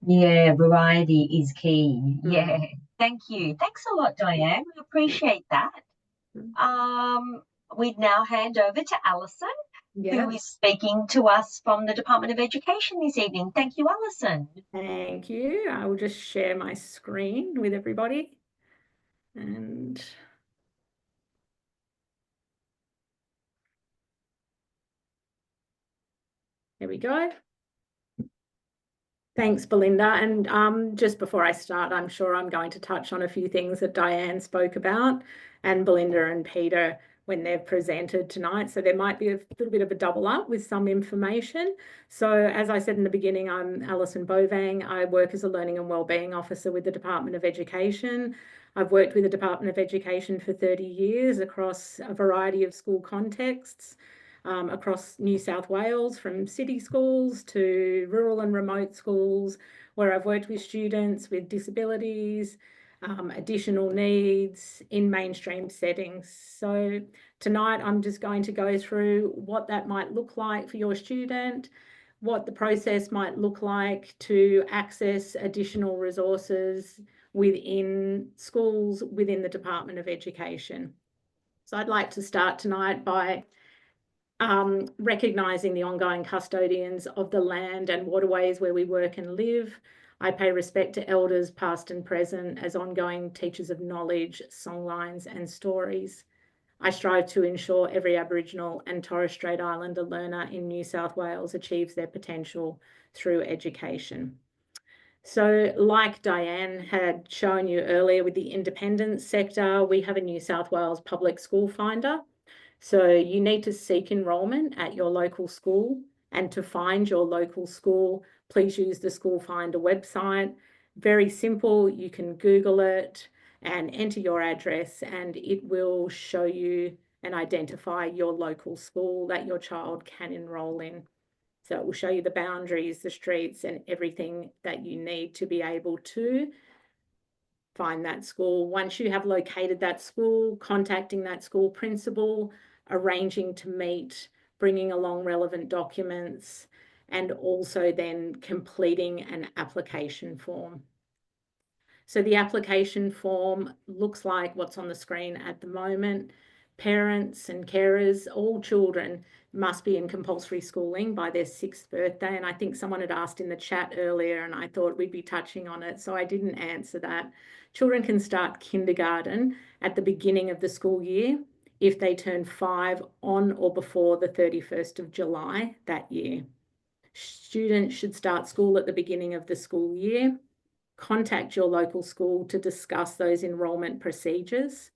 Yeah, variety is key. Yeah, thank you. Thanks a lot, Diane. We appreciate that. We'd now hand over to Alison, who is speaking to us from the Department of Education this evening. Thank you, Alison. Thank you. I will just share my screen with everybody. And there we go. Thanks, Belinda. And just before I start, I'm sure I'm going to touch on a few things that Diane spoke about and Belinda and Peter when they've presented tonight. So there might be a little bit of a double up with some information. So as I said in the beginning, I'm Alison Bovang. I work as a Learning and Wellbeing Officer with the Department of Education. I've worked with the Department of Education for 30 years across a variety of school contexts. Across New South Wales, from city schools to rural and remote schools, where I've worked with students with disabilities, additional needs in mainstream settings. So tonight I'm just going to go through what that might look like for your student, what the process might look like to access additional resources within schools within the Department of Education. So I'd like to start tonight by recognising the ongoing custodians of the land and waterways where we work and live. I pay respect to elders past and present as ongoing teachers of knowledge, songlines and stories. I strive to ensure every Aboriginal and Torres Strait Islander learner in New South Wales achieves their potential through education. So like Diane had shown you earlier with the independent sector, we have a New South Wales Public School Finder. So you need to seek enrolment at your local school, and to find your local school, please use the School Finder website. Very simple, you can Google it and enter your address and it will show you and identify your local school that your child can enrol in. So it will show you the boundaries, the streets and everything that you need to be able to find that school. Once you have located that school, contacting that school principal, arranging to meet, bringing along relevant documents, and also then completing an application form. So the application form looks like what's on the screen at the moment. Parents and carers, all children must be in compulsory schooling by their 6th birthday. And I think someone had asked in the chat earlier and I thought we'd be touching on it, so I didn't answer that. Children can start kindergarten at the beginning of the school year if they turn 5 on or before the 31st of July that year. Students should start school at the beginning of the school year. Contact your local school to discuss those enrolment procedures.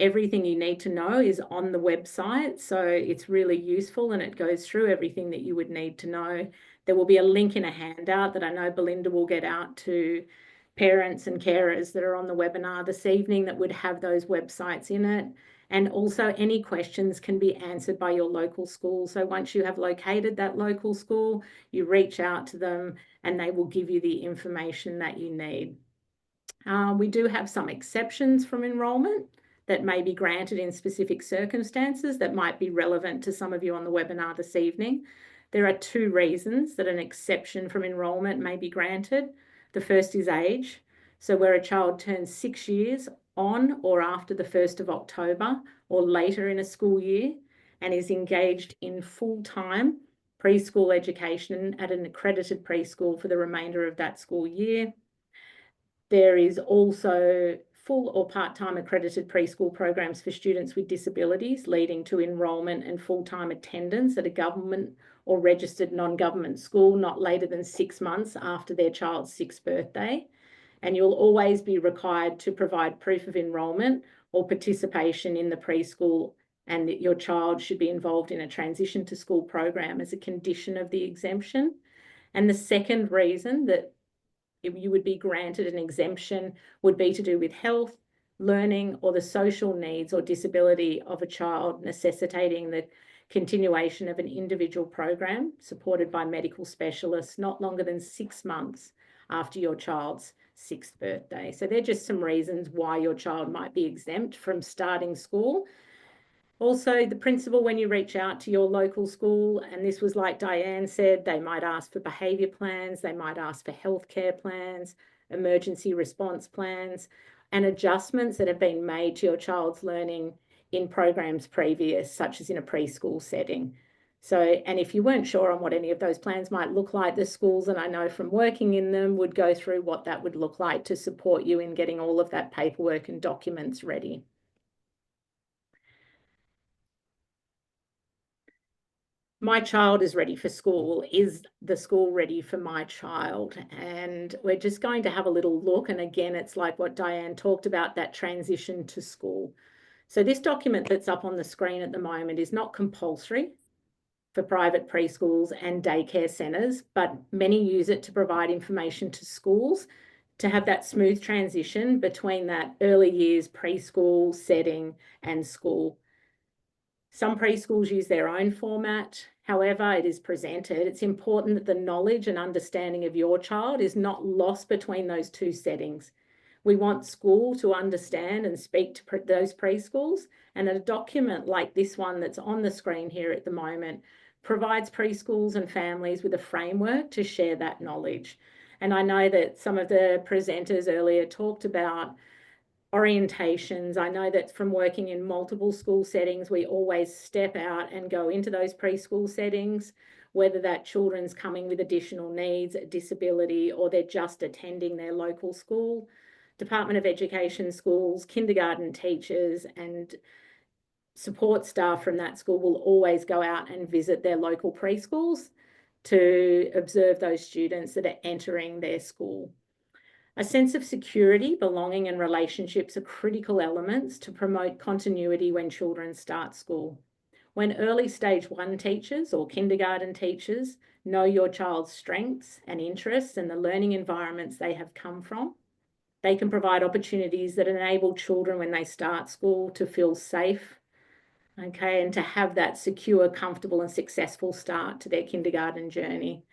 Everything you need to know is on the website, so it's really useful and it goes through everything that you would need to know. There will be a link in a handout that I know Belinda will get out to parents and carers that are on the webinar this evening that would have those websites in it. And also any questions can be answered by your local school. So once you have located that local school, you reach out to them and they will give you the information that you need. We do have some exceptions from enrolment that may be granted in specific circumstances that might be relevant to some of you on the webinar this evening. There are 2 reasons that an exception from enrolment may be granted. The first is age. So where a child turns 6 years on or after the 1st of October or later in a school year and is engaged in full-time preschool education at an accredited preschool for the remainder of that school year. There is also full or part-time accredited preschool programs for students with disabilities, leading to enrolment and full-time attendance at a government or registered non-government school not later than 6 months after their child's 6th birthday. And you'll always be required to provide proof of enrolment or participation in the preschool, and that your child should be involved in a transition to school program as a condition of the exemption. And the second reason that you would be granted an exemption would be to do with health, learning, or the social needs or disability of a child necessitating the continuation of an individual program supported by medical specialists not longer than 6 months after your child's 6th birthday. So they're just some reasons why your child might be exempt from starting school. Also, the principal, when you reach out to your local school, and this was like Diane said, they might ask for behaviour plans, they might ask for healthcare plans, emergency response plans, and adjustments that have been made to your child's learning in programs previous, such as in a preschool setting. So, and if you weren't sure on what any of those plans might look like, the schools, and I know from working in them, would go through what that would look like to support you in getting all of that paperwork and documents ready. My child is ready for school. Is the school ready for my child? And we're just going to have a little look. And again, it's like what Diane talked about, that transition to school. So this document that's up on the screen at the moment is not compulsory for private preschools and daycare centres, but many use it to provide information to schools to have that smooth transition between that early years preschool setting and school. Some preschools use their own format. However it is presented, it's important that the knowledge and understanding of your child is not lost between those 2 settings. We want school to understand and speak to those preschools, and a document like this one that's on the screen here at the moment provides preschools and families with a framework to share that knowledge. And I know that some of the presenters earlier talked about orientations. I know that from working in multiple school settings, we always step out and go into those preschool settings, whether that children's coming with additional needs, a disability, or they're just attending their local school. Department of Education schools, kindergarten teachers, and support staff from that school will always go out and visit their local preschools to observe those students that are entering their school. A sense of security, belonging, and relationships are critical elements to promote continuity when children start school. When early stage 1 teachers or kindergarten teachers know your child's strengths and interests and the learning environments they have come from, they can provide opportunities that enable children when they start school to feel safe, okay, and to have that secure, comfortable, and successful start to their kindergarten journey.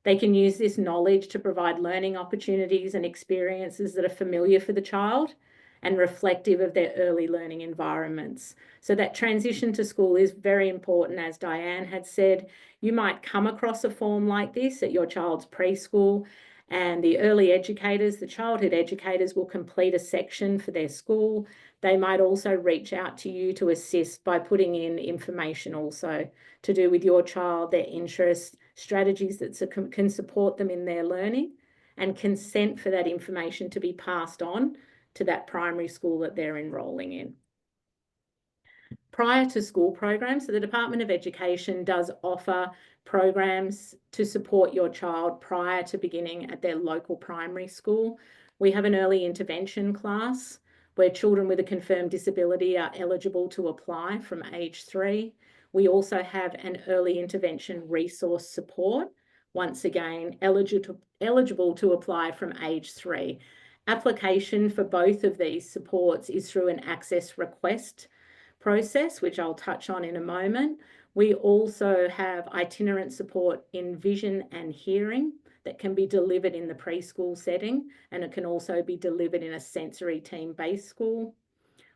They can use this knowledge to provide learning opportunities and experiences that are familiar for the child and reflective of their early learning environments. So that transition to school is very important. As Diane had said, you might come across a form like this at your child's preschool, and the early educators, the childhood educators, will complete a section for their school. They might also reach out to you to assist by putting in information also to do with your child, their interests, strategies that can support them in their learning, and consent for that information to be passed on to that primary school that they're enrolling in. Prior to school programs, so the Department of Education does offer programs to support your child prior to beginning at their local primary school. We have an early intervention class where children with a confirmed disability are eligible to apply from age 3. We also have an early intervention resource support, once again eligible to apply from age 3. Application for both of these supports is through an access request process, which I'll touch on in a moment. We also have itinerant support in vision and hearing that can be delivered in the preschool setting, and it can also be delivered in a sensory team-based school.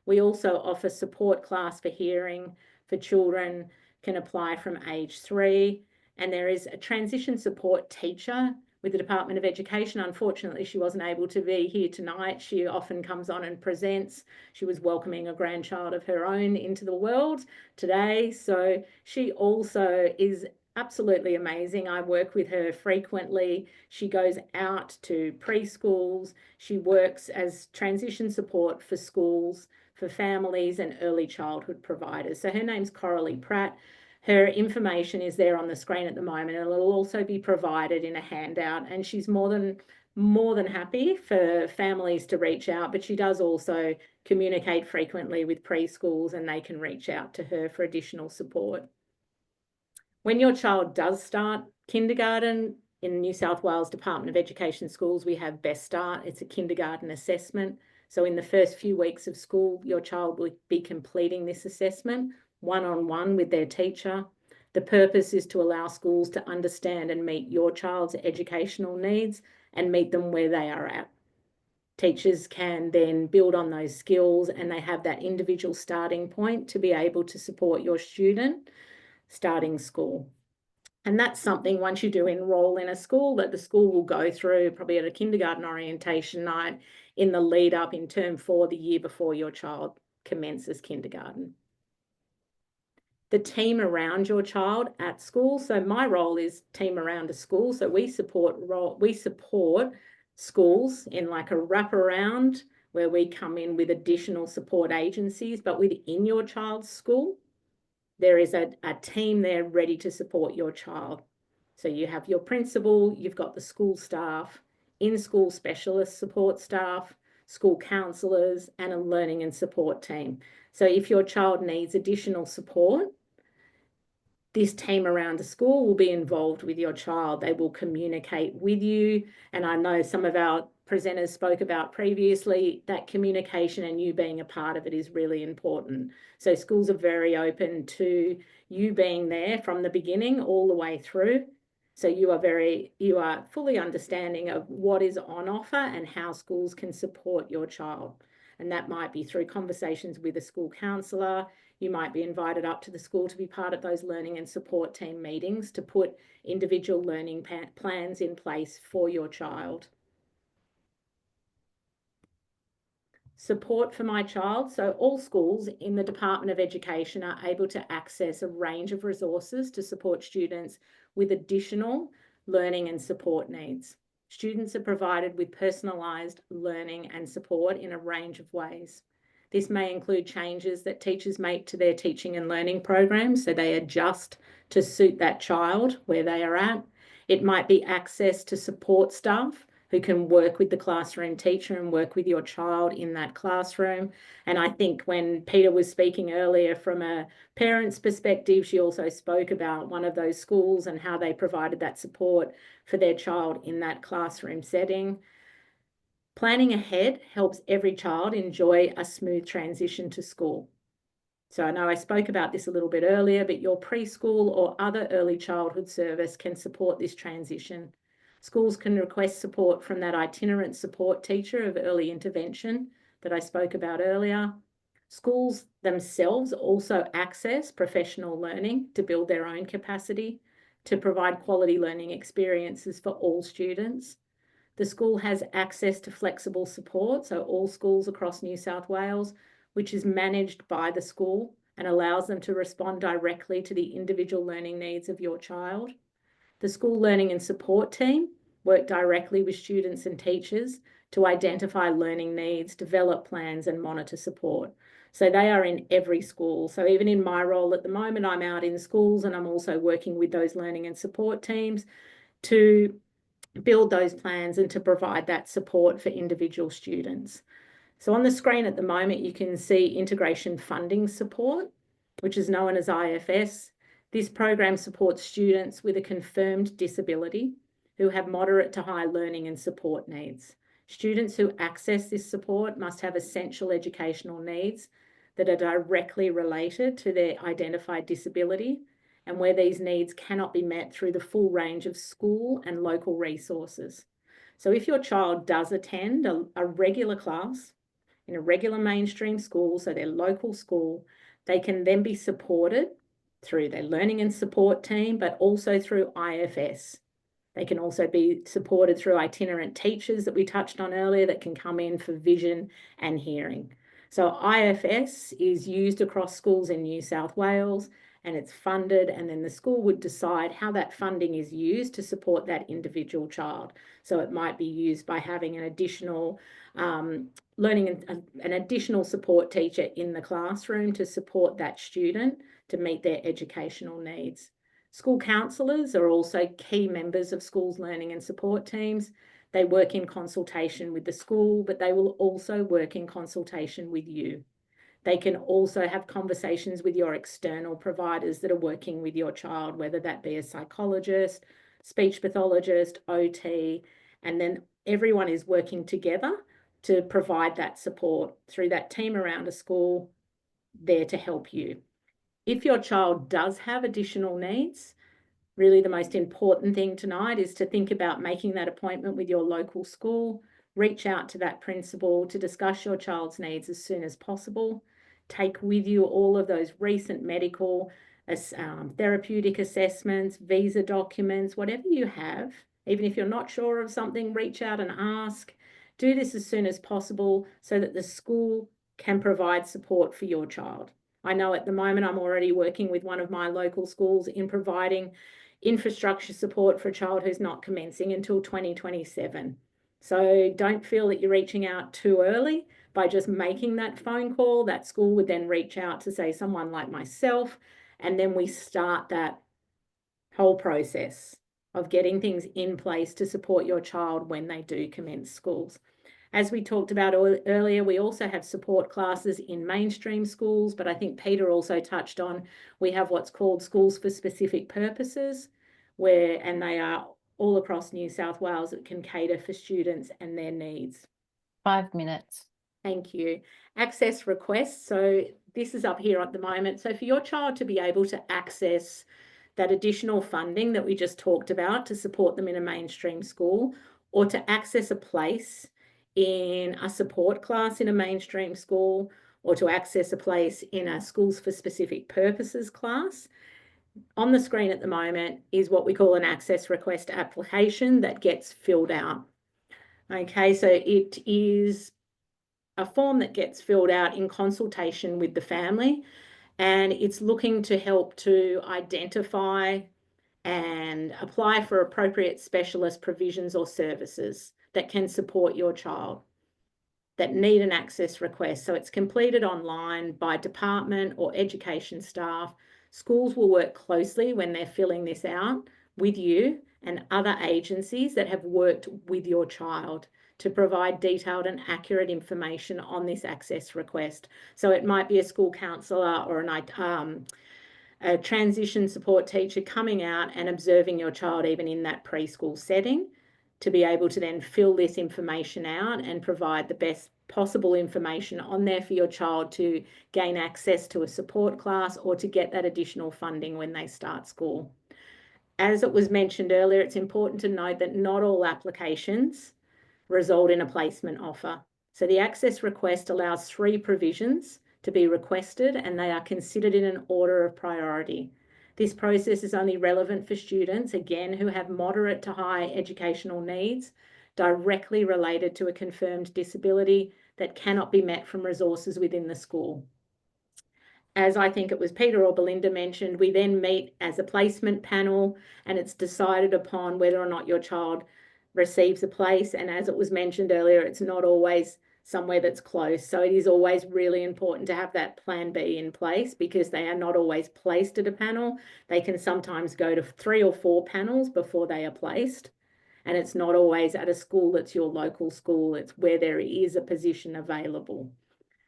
We also offer support class for hearing for children, can apply from age 3, and there is a transition support teacher with the Department of Education. Unfortunately, she wasn't able to be here tonight. She often comes on and presents. She was welcoming a grandchild of her own into the world today. So she also is absolutely amazing. I work with her frequently. She goes out to preschools. She works as transition support for schools, for families and early childhood providers. So her name's Coralie Pratt. Her information is there on the screen at the moment, and it'll also be provided in a handout, and she's more than happy for families to reach out, but she does also communicate frequently with preschools, and they can reach out to her for additional support. When your child does start kindergarten, in New South Wales Department of Education schools, we have Best Start. It's a kindergarten assessment. So in the first few weeks of school, your child will be completing this assessment one-on-one with their teacher. The purpose is to allow schools to understand and meet your child's educational needs and meet them where they are at. Teachers can then build on those skills, and they have that individual starting point to be able to support your student starting school. And that's something, once you do enroll in a school, that the school will go through probably at a kindergarten orientation night in the lead up in term 4, the year before your child commences kindergarten. The team around your child at school. So my role is team around a school. So we support schools in like a wraparound where we come in with additional support agencies, but within your child's school, there is a team there ready to support your child. So you have your principal, you've got the school staff, in-school specialist support staff, school counsellors, and a learning and support team. So if your child needs additional support, this team around the school will be involved with your child. They will communicate with you. And I know some of our presenters spoke about previously, that communication and you being a part of it is really important. So schools are very open to you being there from the beginning all the way through. So you are fully understanding of what is on offer and how schools can support your child. And that might be through conversations with a school counsellor. You might be invited up to the school to be part of those learning and support team meetings to put individual learning plans in place for your child. Support for my child. So all schools in the Department of Education are able to access a range of resources to support students with additional learning and support needs. Students are provided with personalised learning and support in a range of ways. This may include changes that teachers make to their teaching and learning programs so they adjust to suit that child where they are at. It might be access to support staff who can work with the classroom teacher and work with your child in that classroom. And I think when Peter was speaking earlier from a parent's perspective, she also spoke about one of those schools and how they provided that support for their child in that classroom setting. Planning ahead helps every child enjoy a smooth transition to school. So I know I spoke about this a little bit earlier, but your preschool or other early childhood service can support this transition. Schools can request support from that itinerant support teacher of early intervention that I spoke about earlier. Schools themselves also access professional learning to build their own capacity, to provide quality learning experiences for all students. The school has access to flexible support, so all schools across New South Wales, which is managed by the school and allows them to respond directly to the individual learning needs of your child. The school learning and support team work directly with students and teachers to identify learning needs, develop plans and monitor support. So they are in every school. So even in my role at the moment, I'm out in schools and I'm also working with those learning and support teams to build those plans and to provide that support for individual students. So on the screen at the moment, you can see integration funding support, which is known as IFS. This program supports students with a confirmed disability who have moderate to high learning and support needs. Students who access this support must have essential educational needs that are directly related to their identified disability, and where these needs cannot be met through the full range of school and local resources. So if your child does attend a regular class in a regular mainstream school, so their local school, they can then be supported through their learning and support team, but also through IFS. They can also be supported through itinerant teachers that we touched on earlier that can come in for vision and hearing. So IFS is used across schools in New South Wales, and it's funded, and then the school would decide how that funding is used to support that individual child. So it might be used by having an additional learning and an additional support teacher in the classroom to support that student to meet their educational needs. School counsellors are also key members of schools' learning and support teams. They work in consultation with the school, but they will also work in consultation with you. They can also have conversations with your external providers that are working with your child, whether that be a psychologist, speech pathologist, OT, and then everyone is working together to provide that support through that team around a school there to help you. If your child does have additional needs, really the most important thing tonight is to think about making that appointment with your local school. Reach out to that principal to discuss your child's needs as soon as possible. Take with you all of those recent medical, therapeutic assessments, visa documents, whatever you have. Even if you're not sure of something, reach out and ask. Do this as soon as possible so that the school can provide support for your child. I know at the moment I'm already working with one of my local schools in providing infrastructure support for a child who's not commencing until 2027. So don't feel that you're reaching out too early by just making that phone call. That school would then reach out to, say, someone like myself, and then we start that whole process of getting things in place to support your child when they do commence schools. As we talked about earlier, we also have support classes in mainstream schools, but I think Peter also touched on, we have what's called schools for specific purposes, and they are all across New South Wales that can cater for students and their needs. 5 minutes. Thank you. Access requests. So this is up here at the moment. So for your child to be able to access that additional funding that we just talked about to support them in a mainstream school, or to access a place in a support class in a mainstream school, or to access a place in a schools for specific purposes class, on the screen at the moment is what we call an access request application that gets filled out. Okay, so it is a form that gets filled out in consultation with the family, and it's looking to help to identify and apply for appropriate specialist provisions or services that can support your child that need an access request. So it's completed online by department or education staff. Schools will work closely when they're filling this out with you and other agencies that have worked with your child to provide detailed and accurate information on this access request. So it might be a school counsellor or a transition support teacher coming out and observing your child even in that preschool setting to be able to then fill this information out and provide the best possible information on there for your child to gain access to a support class or to get that additional funding when they start school. As it was mentioned earlier, it's important to note that not all applications result in a placement offer. So the access request allows 3 provisions to be requested, and they are considered in an order of priority. This process is only relevant for students, again, who have moderate to high educational needs directly related to a confirmed disability that cannot be met from resources within the school. As I think it was Peter or Belinda mentioned, we then meet as a placement panel, and it's decided upon whether or not your child receives a place. And as it was mentioned earlier, it's not always somewhere that's close. So it is always really important to have that plan B in place, because they are not always placed at a panel. They can sometimes go to 3 or 4 panels before they are placed. And it's not always at a school that's your local school. It's where there is a position available.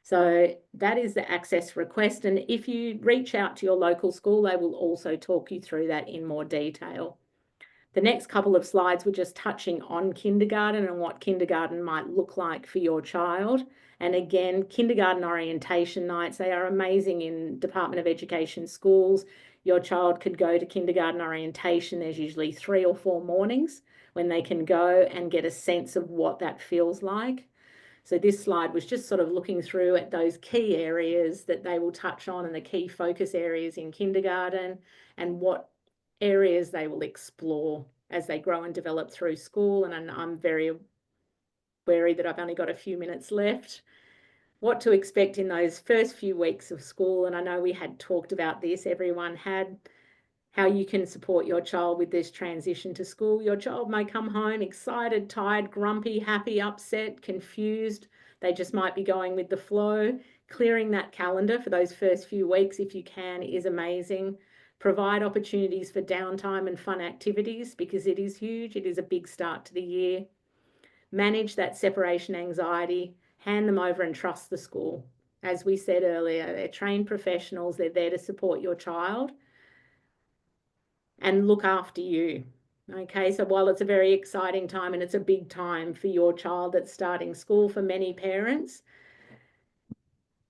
So that is the access request. And if you reach out to your local school, they will also talk you through that in more detail. The next couple of slides were just touching on kindergarten and what kindergarten might look like for your child. And again, kindergarten orientation nights, they are amazing in Department of Education schools. Your child could go to kindergarten orientation. There's usually 3 or 4 mornings when they can go and get a sense of what that feels like. So this slide was just sort of looking through at those key areas that they will touch on and the key focus areas in kindergarten and what areas they will explore as they grow and develop through school. And I'm very wary that I've only got a few minutes left. What to expect in those first few weeks of school. And I know we had talked about this, everyone had, how you can support your child with this transition to school. Your child may come home excited, tired, grumpy, happy, upset, confused. They just might be going with the flow. Clearing that calendar for those first few weeks, if you can, is amazing. Provide opportunities for downtime and fun activities because it is huge. It is a big start to the year. Manage that separation anxiety. Hand them over and trust the school. As we said earlier, they're trained professionals. They're there to support your child and look after you. Okay, so while it's a very exciting time and it's a big time for your child that's starting school for many parents,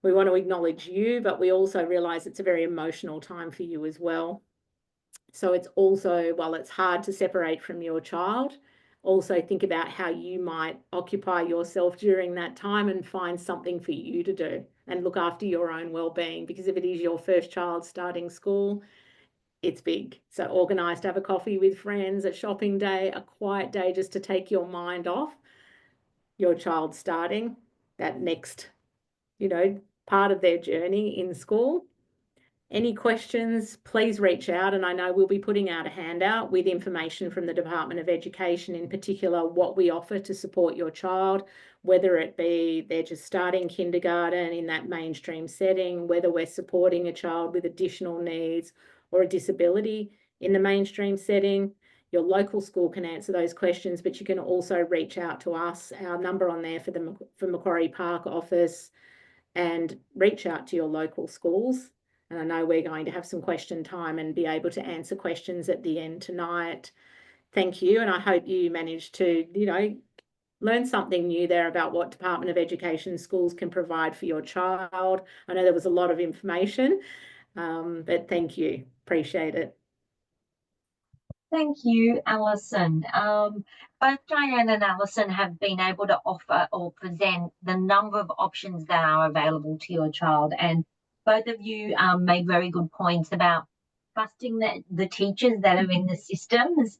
we want to acknowledge you, but we also realize it's a very emotional time for you as well. So it's also, while it's hard to separate from your child, also think about how you might occupy yourself during that time and find something for you to do and look after your own well-being. Because if it is your first child starting school, it's big. So organise to have a coffee with friends, a shopping day, a quiet day just to take your mind off your child starting that next, part of their journey in school. Any questions, please reach out. And I know we'll be putting out a handout with information from the Department of Education, in particular, what we offer to support your child, whether it be they're just starting kindergarten in that mainstream setting, whether we're supporting a child with additional needs or a disability in the mainstream setting. Your local school can answer those questions, but you can also reach out to us, our number on there for Macquarie Park office, and reach out to your local schools. And I know we're going to have some question time and be able to answer questions at the end tonight. Thank you. And I hope you managed to, learn something new there about what Department of Education schools can provide for your child. I know there was a lot of information, but thank you. Appreciate it. Thank you, Alison. Both Diane and Alison have been able to offer or present the number of options that are available to your child. And both of you made very good points about trusting that the teachers that are in the systems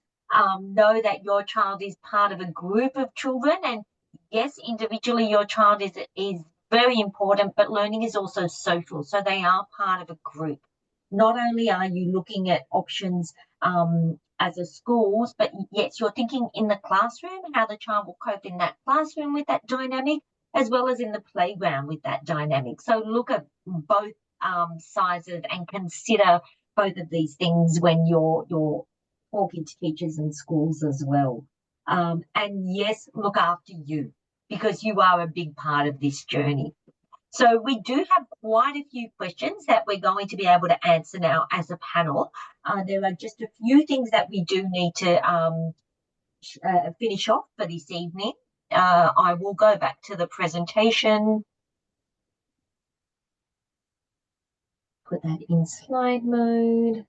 know that your child is part of a group of children. And yes, individually your child is very important, but learning is also social. So they are part of a group. Not only are you looking at options as a schools, but yes, you're thinking in the classroom, how the child will cope in that classroom with that dynamic, as well as in the playground with that dynamic. So look at both sides and consider both of these things when you're talking to teachers and schools as well. And yes, look after you because you are a big part of this journey. So we do have quite a few questions that we're going to be able to answer now as a panel. There are just a few things that we do need to finish off for this evening. I will go back to the presentation. Put that in slide mode.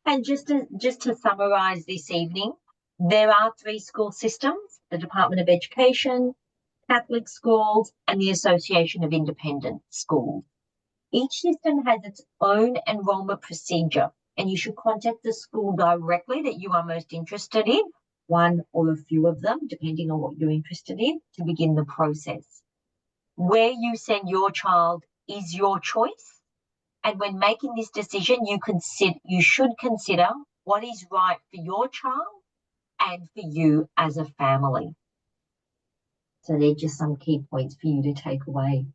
And just to summarise this evening, there are 3 school systems: the Department of Education, Catholic schools, and the Association of Independent Schools. Each system has its own enrolment procedure, and you should contact the school directly that you are most interested in, one or a few of them, depending on what you're interested in, to begin the process. Where you send your child is your choice, and when making this decision, you should consider what is right for your child and for you as a family. So they're just some key points for you to take away.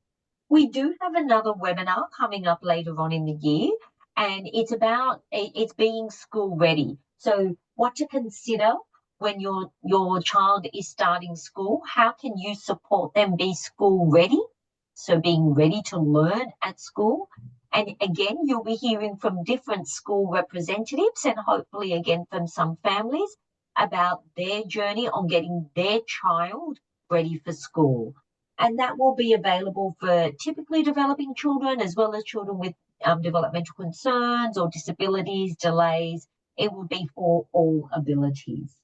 We do have another webinar coming up later on in the year, and it's being school ready. So what to consider when your child is starting school, how can you support them be school ready? So being ready to learn at school, And again, you'll be hearing from different school representatives and hopefully again from some families about their journey on getting their child ready for school. And that will be available for typically developing children as well as children with developmental concerns or disabilities, delays. It will be for all abilities.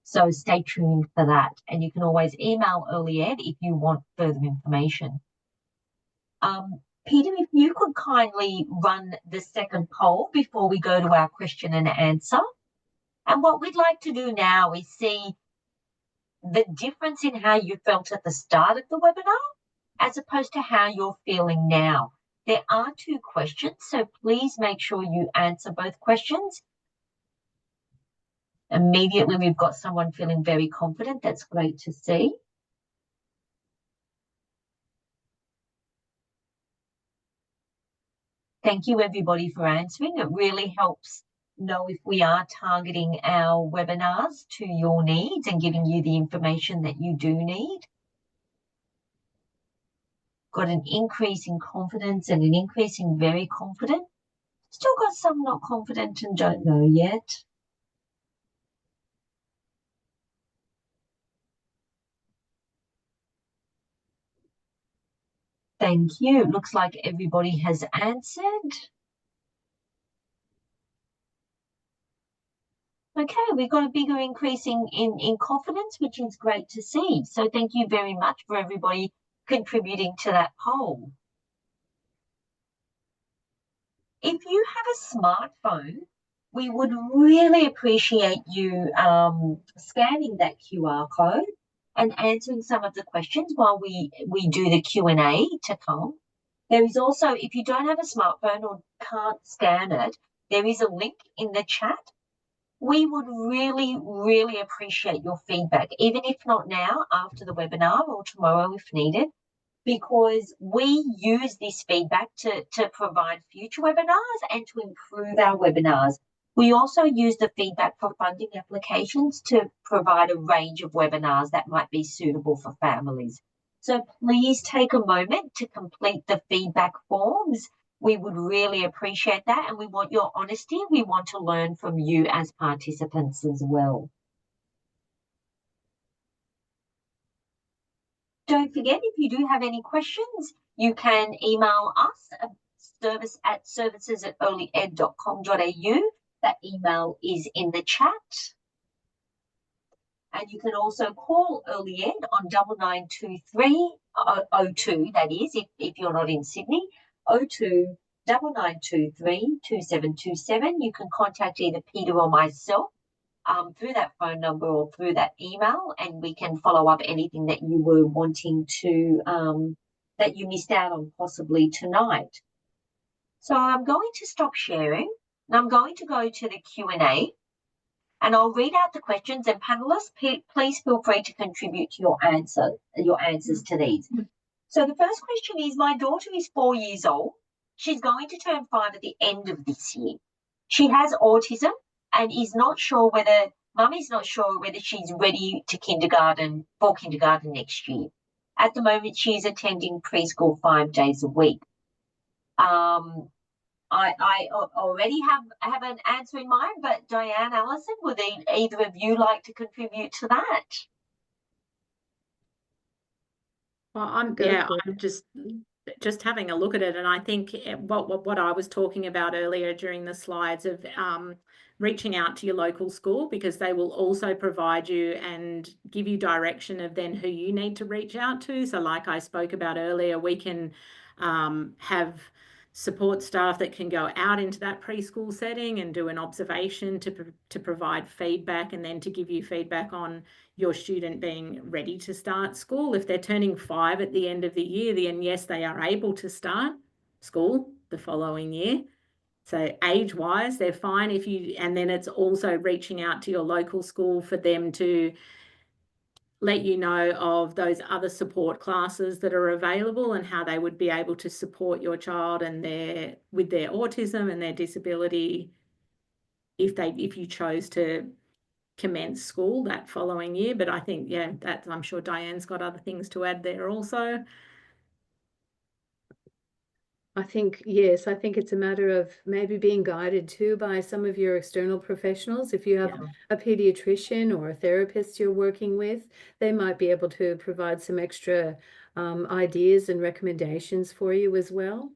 So stay tuned for that. And you can always email Early Ed if you want further information. Peter, if you could kindly run the second poll before we go to our question and answer. And what we'd like to do now is see the difference in how you felt at the start of the webinar as opposed to how you're feeling now. There are 2 questions, so please make sure you answer both questions. Immediately, we've got someone feeling very confident. That's great to see. Thank you, everybody, for answering. It really helps know if we are targeting our webinars to your needs and giving you the information that you do need. Got an increase in confidence and an increase in very confident. Still got some not confident and don't know yet. Thank you. Looks like everybody has answered. Okay, we've got a bigger increase in confidence, which is great to see. So thank you very much for everybody contributing to that poll. If you have a smartphone, we would really appreciate you scanning that QR code and answering some of the questions while we do the Q&A to come. There is also, if you don't have a smartphone or can't scan it, there is a link in the chat. We would really, really appreciate your feedback, even if not now, after the webinar or tomorrow if needed, because we use this feedback to provide future webinars and to improve our webinars. We also use the feedback for funding applications to provide a range of webinars that might be suitable for families. So please take a moment to complete the feedback forms. We would really appreciate that, and we want your honesty. We want to learn from you as participants as well. Don't forget, if you do have any questions, you can email us at services@earlyed.com.au. That email is in the chat. And you can also call Early Ed on 992302, that is, if you're not in Sydney, 02 9923 2727. You can contact either Peter or myself through that phone number or through that email, and we can follow up anything that you were wanting to, that you missed out on possibly tonight. So I'm going to stop sharing and I'm going to go to the Q&A, and I'll read out the questions, and panelists, please feel free to contribute to your answers to these. So the first question is, my daughter is 4 years old. She's going to turn 5 at the end of this year. She has autism and is not sure whether, Mummy's not sure whether she's ready to kindergarten next year. At the moment, she's attending preschool 5 days a week. I already have an answer in mind, but Diane, Alison, would either of you like to contribute to that? Well, I'm just having a look at it, and I think what I was talking about earlier during the slides of reaching out to your local school, because they will also provide you and give you direction of then who you need to reach out to. So like I spoke about earlier, we can have support staff that can go out into that preschool setting and do an observation to provide feedback, and then to give you feedback on your student being ready to start school. If they're turning 5 at the end of the year, then yes, they are able to start school the following year. So age-wise, they're fine. And then it's also reaching out to your local school for them to let you know of those other support classes that are available and how they would be able to support your child and with their autism and their disability if you chose to commence school that following year. But I think, yeah, I'm sure Diane's got other things to add there also. I think, yes, I think it's a matter of maybe being guided too by some of your external professionals. If you have Yeah. a pediatrician or a therapist you're working with, they might be able to provide some extra ideas and recommendations for you as well.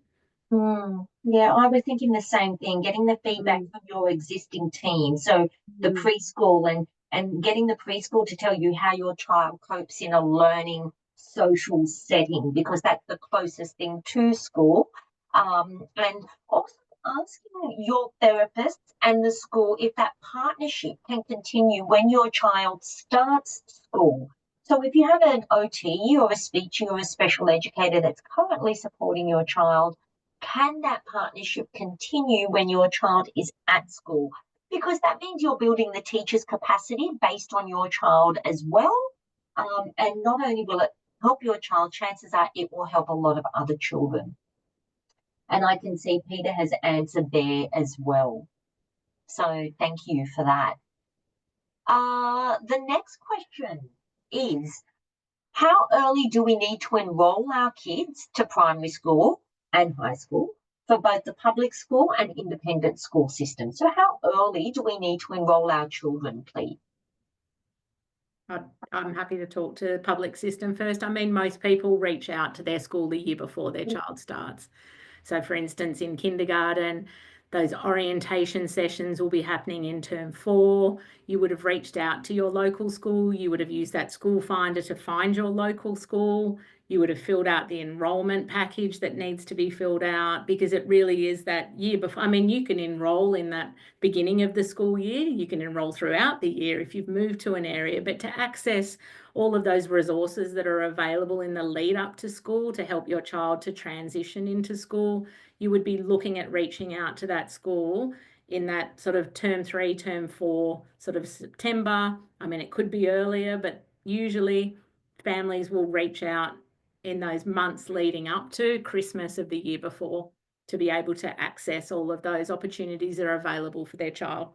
Yeah, I was thinking the same thing, getting the feedback Mm. from your existing team. So the Mm. preschool and getting the preschool to tell you how your child copes in a learning social setting, because that's the closest thing to school. And also asking your therapists and the school if that partnership can continue when your child starts school. So if you have an OT or a speech or a special educator that's currently supporting your child, can that partnership continue when your child is at school? Because that means you're building the teacher's capacity based on your child as well. And not only will it help your child, chances are it will help a lot of other children. And I can see Peter has answered there as well. So thank you for that. The next question is, how early do we need to enroll our kids to primary school and high school for both the public school and independent school system? So how early do we need to enroll our children, please? I'm happy to talk to the public system first. I mean, most people reach out to their school the year before their child starts. So for instance, in kindergarten, those orientation sessions will be happening in term 4. You would have reached out to your local school. You would have used that school finder to find your local school. You would have filled out the enrolment package that needs to be filled out, because it really is that year before. I mean, you can enroll in that beginning of the school year. You can enroll throughout the year if you've moved to an area, but to access all of those resources that are available in the lead up to school to help your child to transition into school, you would be looking at reaching out to that school in that sort of term 3, term 4, sort of September. I mean, it could be earlier, but usually families will reach out in those months leading up to Christmas of the year before to be able to access all of those opportunities that are available for their child.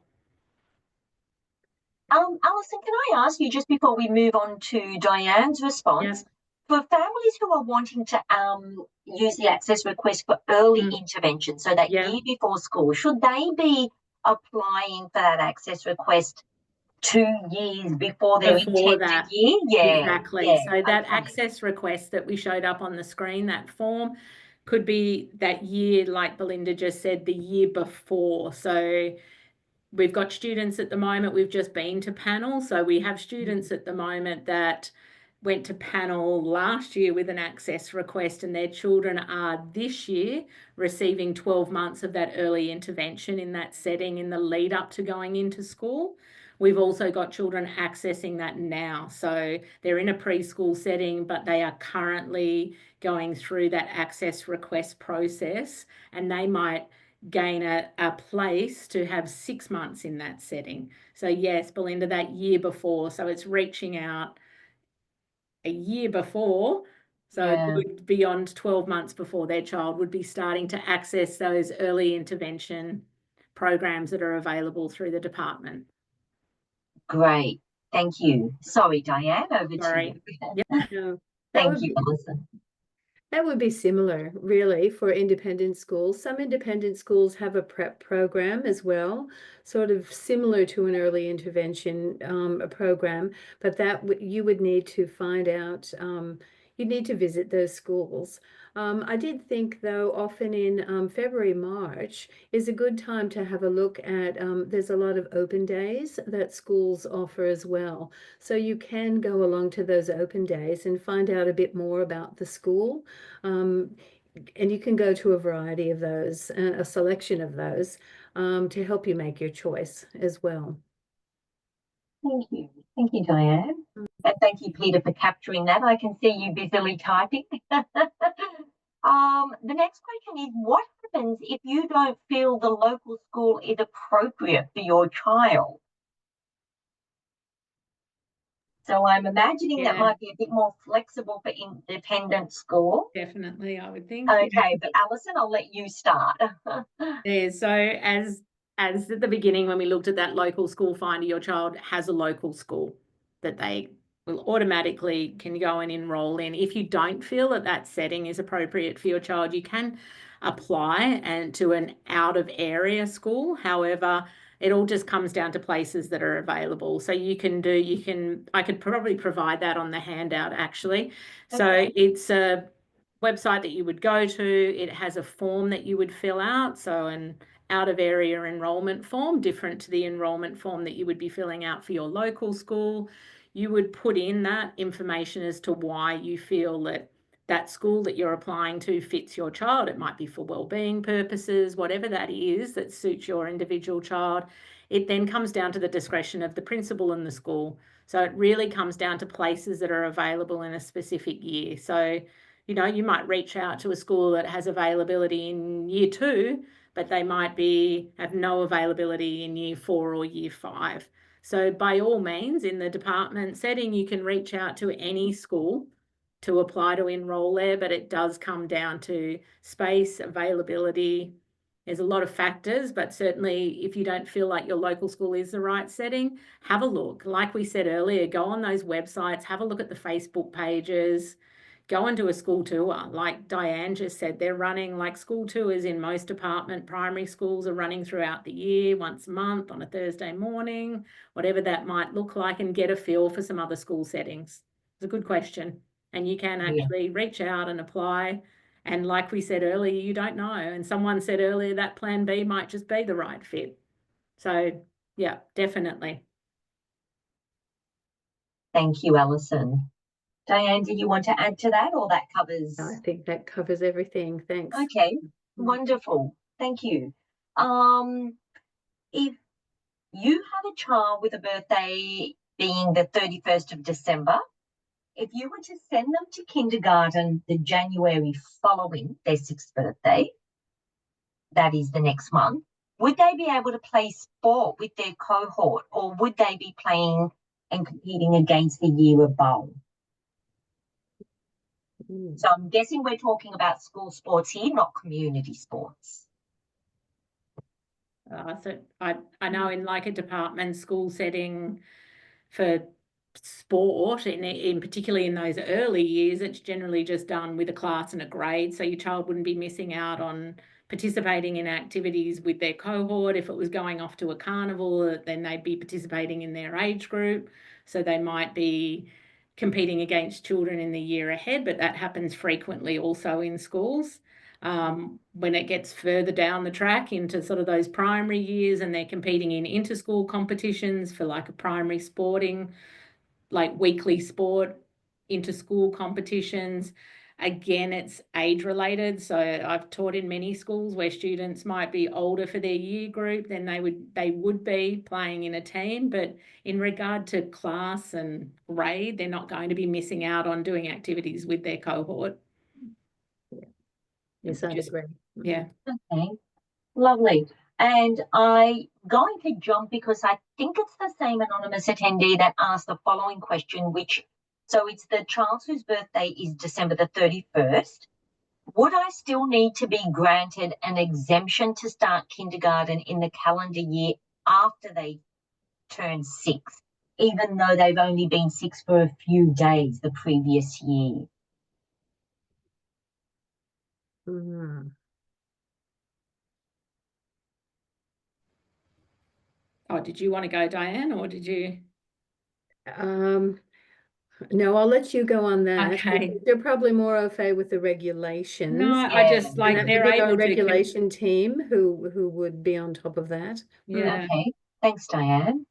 Alison, can I ask you, just before we move on to Diane's response, for families who are wanting to use the access request for early intervention, so that year before school, should they be applying for that access request 2 years before their intended year? Yeah, exactly. Yeah, so that access request that we showed up on the screen, that form, could be that year, like Belinda just said, the year before. So we've got students at the moment, we've just been to panel. So we have students at the moment that went to panel last year with an access request, and their children are this year receiving 12 months of that early intervention in that setting in the lead up to going into school. We've also got children accessing that now. So they're in a preschool setting, but they are currently going through that access request process, and they might gain a place to have 6 months in that setting. So yes, Belinda, that year before. So it's reaching out a year before. So beyond 12 months before their child would be starting to access those early intervention programs that are available through the department. Great. Thank you. Sorry, Diane, over to you. No, Thank you, Alison. that would be similar, really, for independent schools. Some independent schools have a prep program as well, sort of similar to an early intervention program, but that you would need to find out, you'd need to visit those schools. I did think, though, often in February, March is a good time to have a look at, there's a lot of open days that schools offer as well. So you can go along to those open days and find out a bit more about the school. And you can go to a variety of those, a selection of those, to help you make your choice as well. Thank you. Thank you, Diane. And thank you, Peter, for capturing that. I can see you busily typing. The next question is, what happens if you don't feel the local school is appropriate for your child? So I'm imagining that might be a bit more flexible for independent school. Definitely, I would think. Okay, but Alison, I'll let you start. So as at the beginning, when we looked at that local school finder, your child has a local school that they will automatically can go and enroll in. If you don't feel that that setting is appropriate for your child, you can apply and to an out of area school. However, it all just comes down to places that are available. So I could probably provide that on the handout actually. So it's a website that you would go to. It has a form that you would fill out. So an out of area enrollment form, different to the enrollment form that you would be filling out for your local school. You would put in that information as to why you feel that that school that you're applying to fits your child. It might be for wellbeing purposes, whatever that is that suits your individual child. It then comes down to the discretion of the principal and the school. So it really comes down to places that are available in a specific year. So, you know, you might reach out to a school that has availability in year 2, but they might have no availability in year 4 or year 5. So by all means, in the department setting, you can reach out to any school to apply to enroll there, but it does come down to space, availability. There's a lot of factors, but certainly if you don't feel like your local school is the right setting, have a look. Like we said earlier, go on those websites, have a look at the Facebook pages, go and do a school tour. Like Diane just said, they're running like school tours in most department primary schools are running throughout the year, once a month on a Thursday morning, whatever that might look like, and get a feel for some other school settings. It's a good question. And you can actually reach out and apply. And like we said earlier, you don't know. And someone said earlier that plan B might just be the right fit. So yeah, definitely. Thank you, Alison. Diane, did you want to add to that, or that covers? I think that covers everything. Thanks. Okay, wonderful. Thank you. If you have a child with a birthday being the 31st of December, if you were to send them to kindergarten the January following their 6th birthday, that is the next month, would they be able to play sport with their cohort, or would they be playing and competing against the year above? So I'm guessing we're talking about school sports here, not community sports. So I know in like a department school setting for sport, in particularly in those early years, it's generally just done with a class and a grade. So your child wouldn't be missing out on participating in activities with their cohort. If it was going off to a carnival, then they'd be participating in their age group. So they might be competing against children in the year ahead, but that happens frequently also in schools. When it gets further down the track into sort of those primary years and they're competing in inter-school competitions for like a primary sporting, like weekly sport, inter-school competitions, again, it's age related. So I've taught in many schools where students might be older for their year group than they would be playing in a team. But in regard to class and grade, they're not going to be missing out on doing activities with their cohort. Yes, I agree. Yeah. Okay, lovely. And I'm going to jump because I think it's the same anonymous attendee that asked the following question, so it's the child whose birthday is December the 31st. Would I still need to be granted an exemption to start kindergarten in the calendar year after they turn 6, even though they've only been 6 for a few days the previous year? Oh, did you want to go, Diane, or did you? No, I'll let you go on that. Okay. They're probably more au fait with the regulations. No, I just like they're able to regulation team who would be on top of that. Yeah. Okay. Thanks, Diane.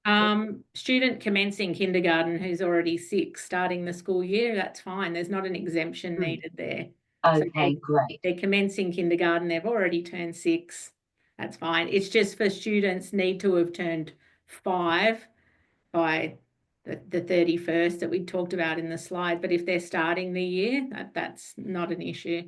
Student commencing kindergarten who's already 6 starting the school year, that's fine. There's not an exemption needed there. Okay, great. They're commencing kindergarten, they've already turned 6. That's fine. It's just for students need to have turned 5 by the 31st that we talked about in the slide. But if they're starting the year, that's not an issue.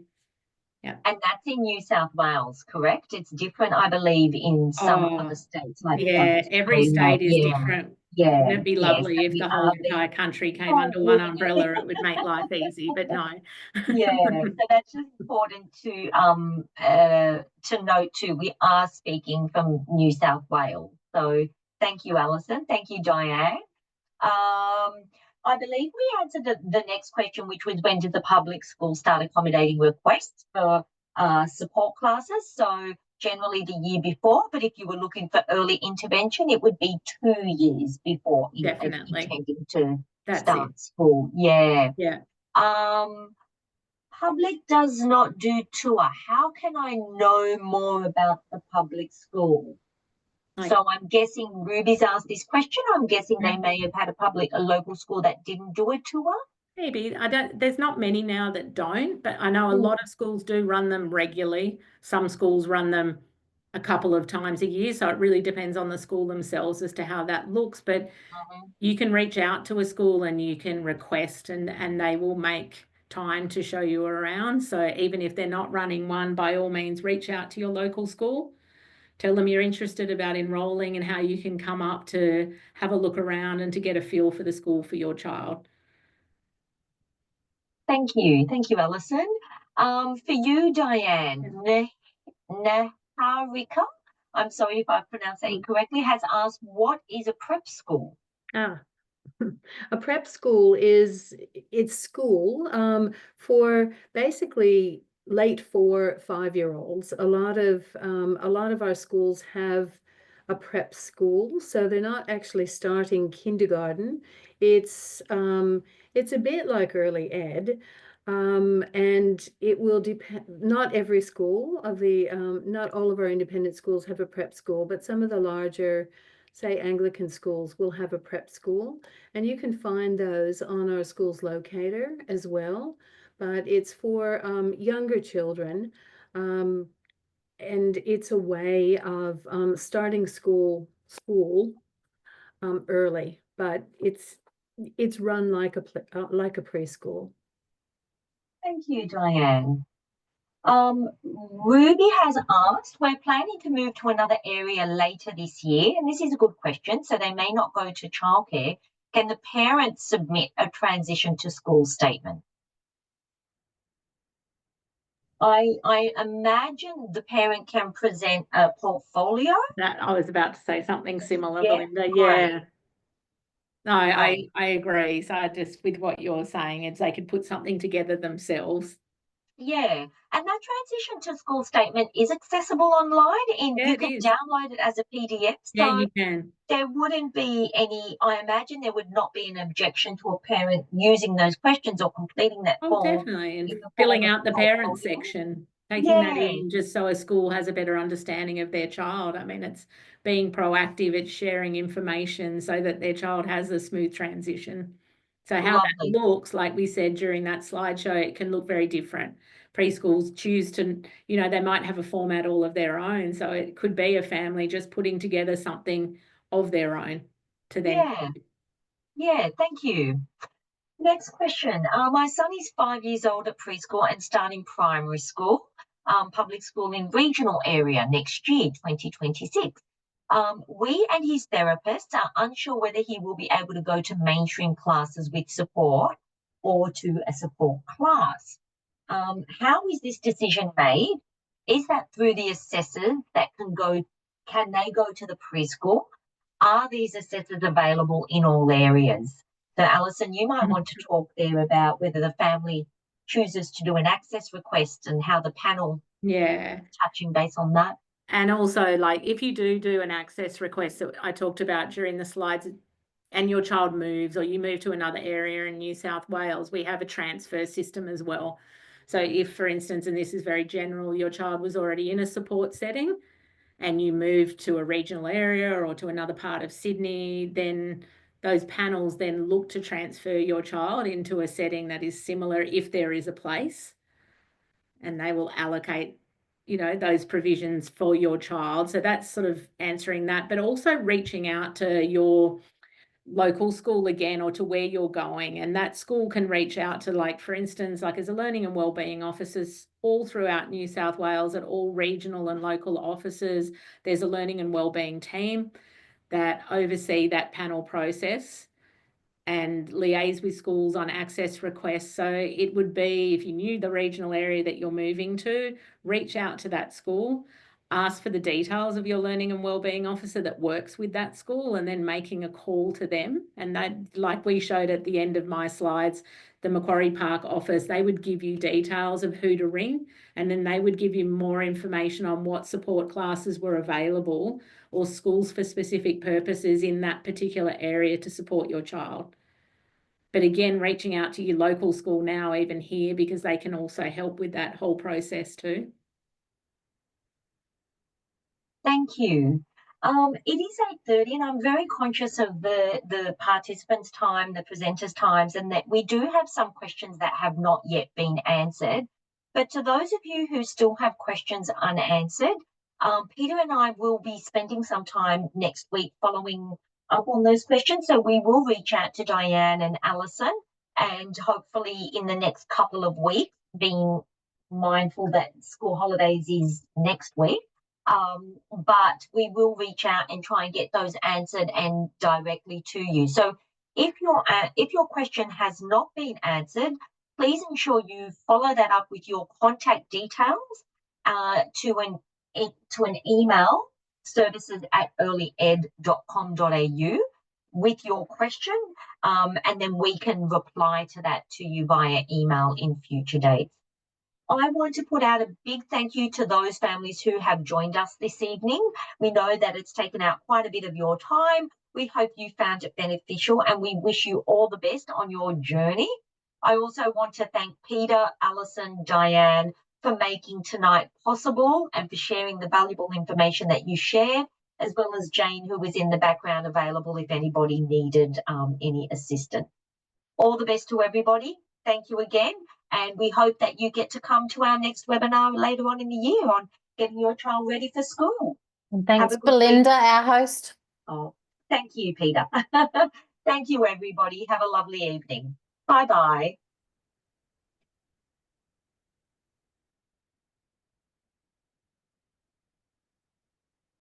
Yeah. And that's in New South Wales, correct? It's different, I believe, in some other states. Like every state is different. Yeah. Wouldn't it be lovely if the whole entire country came under one umbrella? It would make life easy, but no. Yeah, so that's just important to note too. We are speaking from New South Wales. So thank you, Alison. Thank you, Diane. I believe we answered the next question, which was when did the public school start accommodating requests for support classes? So generally the year before, but if you were looking for early intervention, it would be 2 years before Definitely. intending to That's start it. school. Yeah. Yeah. Public does not do tour. How can I know more about the public school? So I'm guessing Ruby's asked this question. I'm guessing they may have had a local school that didn't do a tour. Maybe. There's not many now that don't, but I know a lot of schools do run them regularly. Some schools run them a couple of times a year. So it really depends on the school themselves as to how that looks. But you can reach out to a school and you can request and they will make time to show you around. So even if they're not running one, by all means, reach out to your local school. Tell them you're interested about enrolling and how you can come up to have a look around and to get a feel for the school for your child. Thank you. Thank you, Alison. For you, Diane, Naharika, I'm sorry if I pronounced that incorrectly, has asked, what is a prep school? A prep school it's school for basically late 4-5-year-olds. A lot of our schools have a prep school, so they're not actually starting kindergarten. It's a bit like early ed. And it will depend, not every school of the, not all of our independent schools have a prep school, but some of the larger, say Anglican schools will have a prep school, and you can find those on our schools locator as well. But it's for younger children, and it's a way of starting school early, but it's run like a preschool. Thank you, Diane. Ruby has asked, we're planning to move to another area later this year, and this is a good question, so they may not go to childcare. Can the parents submit a transition to school statement? I imagine the parent can present a portfolio. That I was about to say something similar, Yeah, Belinda. great. Yeah. No, I agree. So just with what you're saying, it's they could put something together themselves. Yeah, and that transition to school statement is accessible online, and Yeah, you it can is. download it as a PDF. Yeah, So you can. there wouldn't be any, I imagine there would not be an objection to a parent using those questions or completing that Oh, form definitely. And in the filling form of out the parent portfolio. section, taking that Yeah, in just so a school has a better understanding of their child. I mean, it's being proactive, it's sharing information so that their child has a smooth transition. So how that lovely. looks, like we said during that slideshow, it can look very different. Preschools choose to, they might have a format all of their own. So it could be a family just putting together something of their own to then. Yeah, thank you. Next question. My son is 5 years old at preschool and starting primary school, public school in regional area next year, 2026. We and his therapist are unsure whether he will be able to go to mainstream classes with support or to a support class. How is this decision made? Is that through the assessors that can they go to the preschool? Are these assessors available in all areas? So Alison, you might want to talk there about whether the family chooses to do an access request and how the panel touching base on that. And also, like, if you do an access request that I talked about during the slides and your child moves or you move to another area in New South Wales, we have a transfer system as well. So if, for instance, and this is very general, your child was already in a support setting and you moved to a regional area or to another part of Sydney, then those panels then look to transfer your child into a setting that is similar if there is a place, and they will allocate those provisions for your child. So that's sort of answering that, but also reaching out to your local school again or to where you're going, and that school can reach out to, like, for instance, like as a learning and wellbeing officers all throughout New South Wales at all regional and local offices, there's a learning and wellbeing team that oversee that panel process and liaise with schools on access requests. So it would be, if you knew the regional area that you're moving to, reach out to that school, ask for the details of your learning and wellbeing officer that works with that school, and then making a call to them. And that, like we showed at the end of my slides, the Macquarie Park office, they would give you details of who to ring, and then they would give you more information on what support classes were available or schools for specific purposes in that particular area to support your child. But again, reaching out to your local school now, even here, because they can also help with that whole process too. Thank you. It is 8:30 and I'm very conscious of the participants' time, the presenters' times, and that we do have some questions that have not yet been answered. But to those of you who still have questions unanswered, Peter and I will be spending some time next week following up on those questions. So we will reach out to Diane and Alison, and hopefully in the next couple of weeks, being mindful that school holidays is next week. But we will reach out and try and get those answered and directly to you. So if your question has not been answered, please ensure you follow that up with your contact details to an email, services@earlyed.com.au, with your question, and then we can reply to that to you via email in future dates. I want to put out a big thank you to those families who have joined us this evening. We know that it's taken out quite a bit of your time. We hope you found it beneficial, and we wish you all the best on your journey. I also want to thank Peter, Alison, Diane for making tonight possible and for sharing the valuable information that you shared, as well as Jane, who was in the background available if anybody needed any assistance. All the best to everybody. Thank you again. And we hope that you get to come to our next webinar later on in the year on getting your child ready for school. And thanks, Belinda, our host. Oh, thank you, Peter. Thank you, everybody. Have a lovely evening. Bye-bye.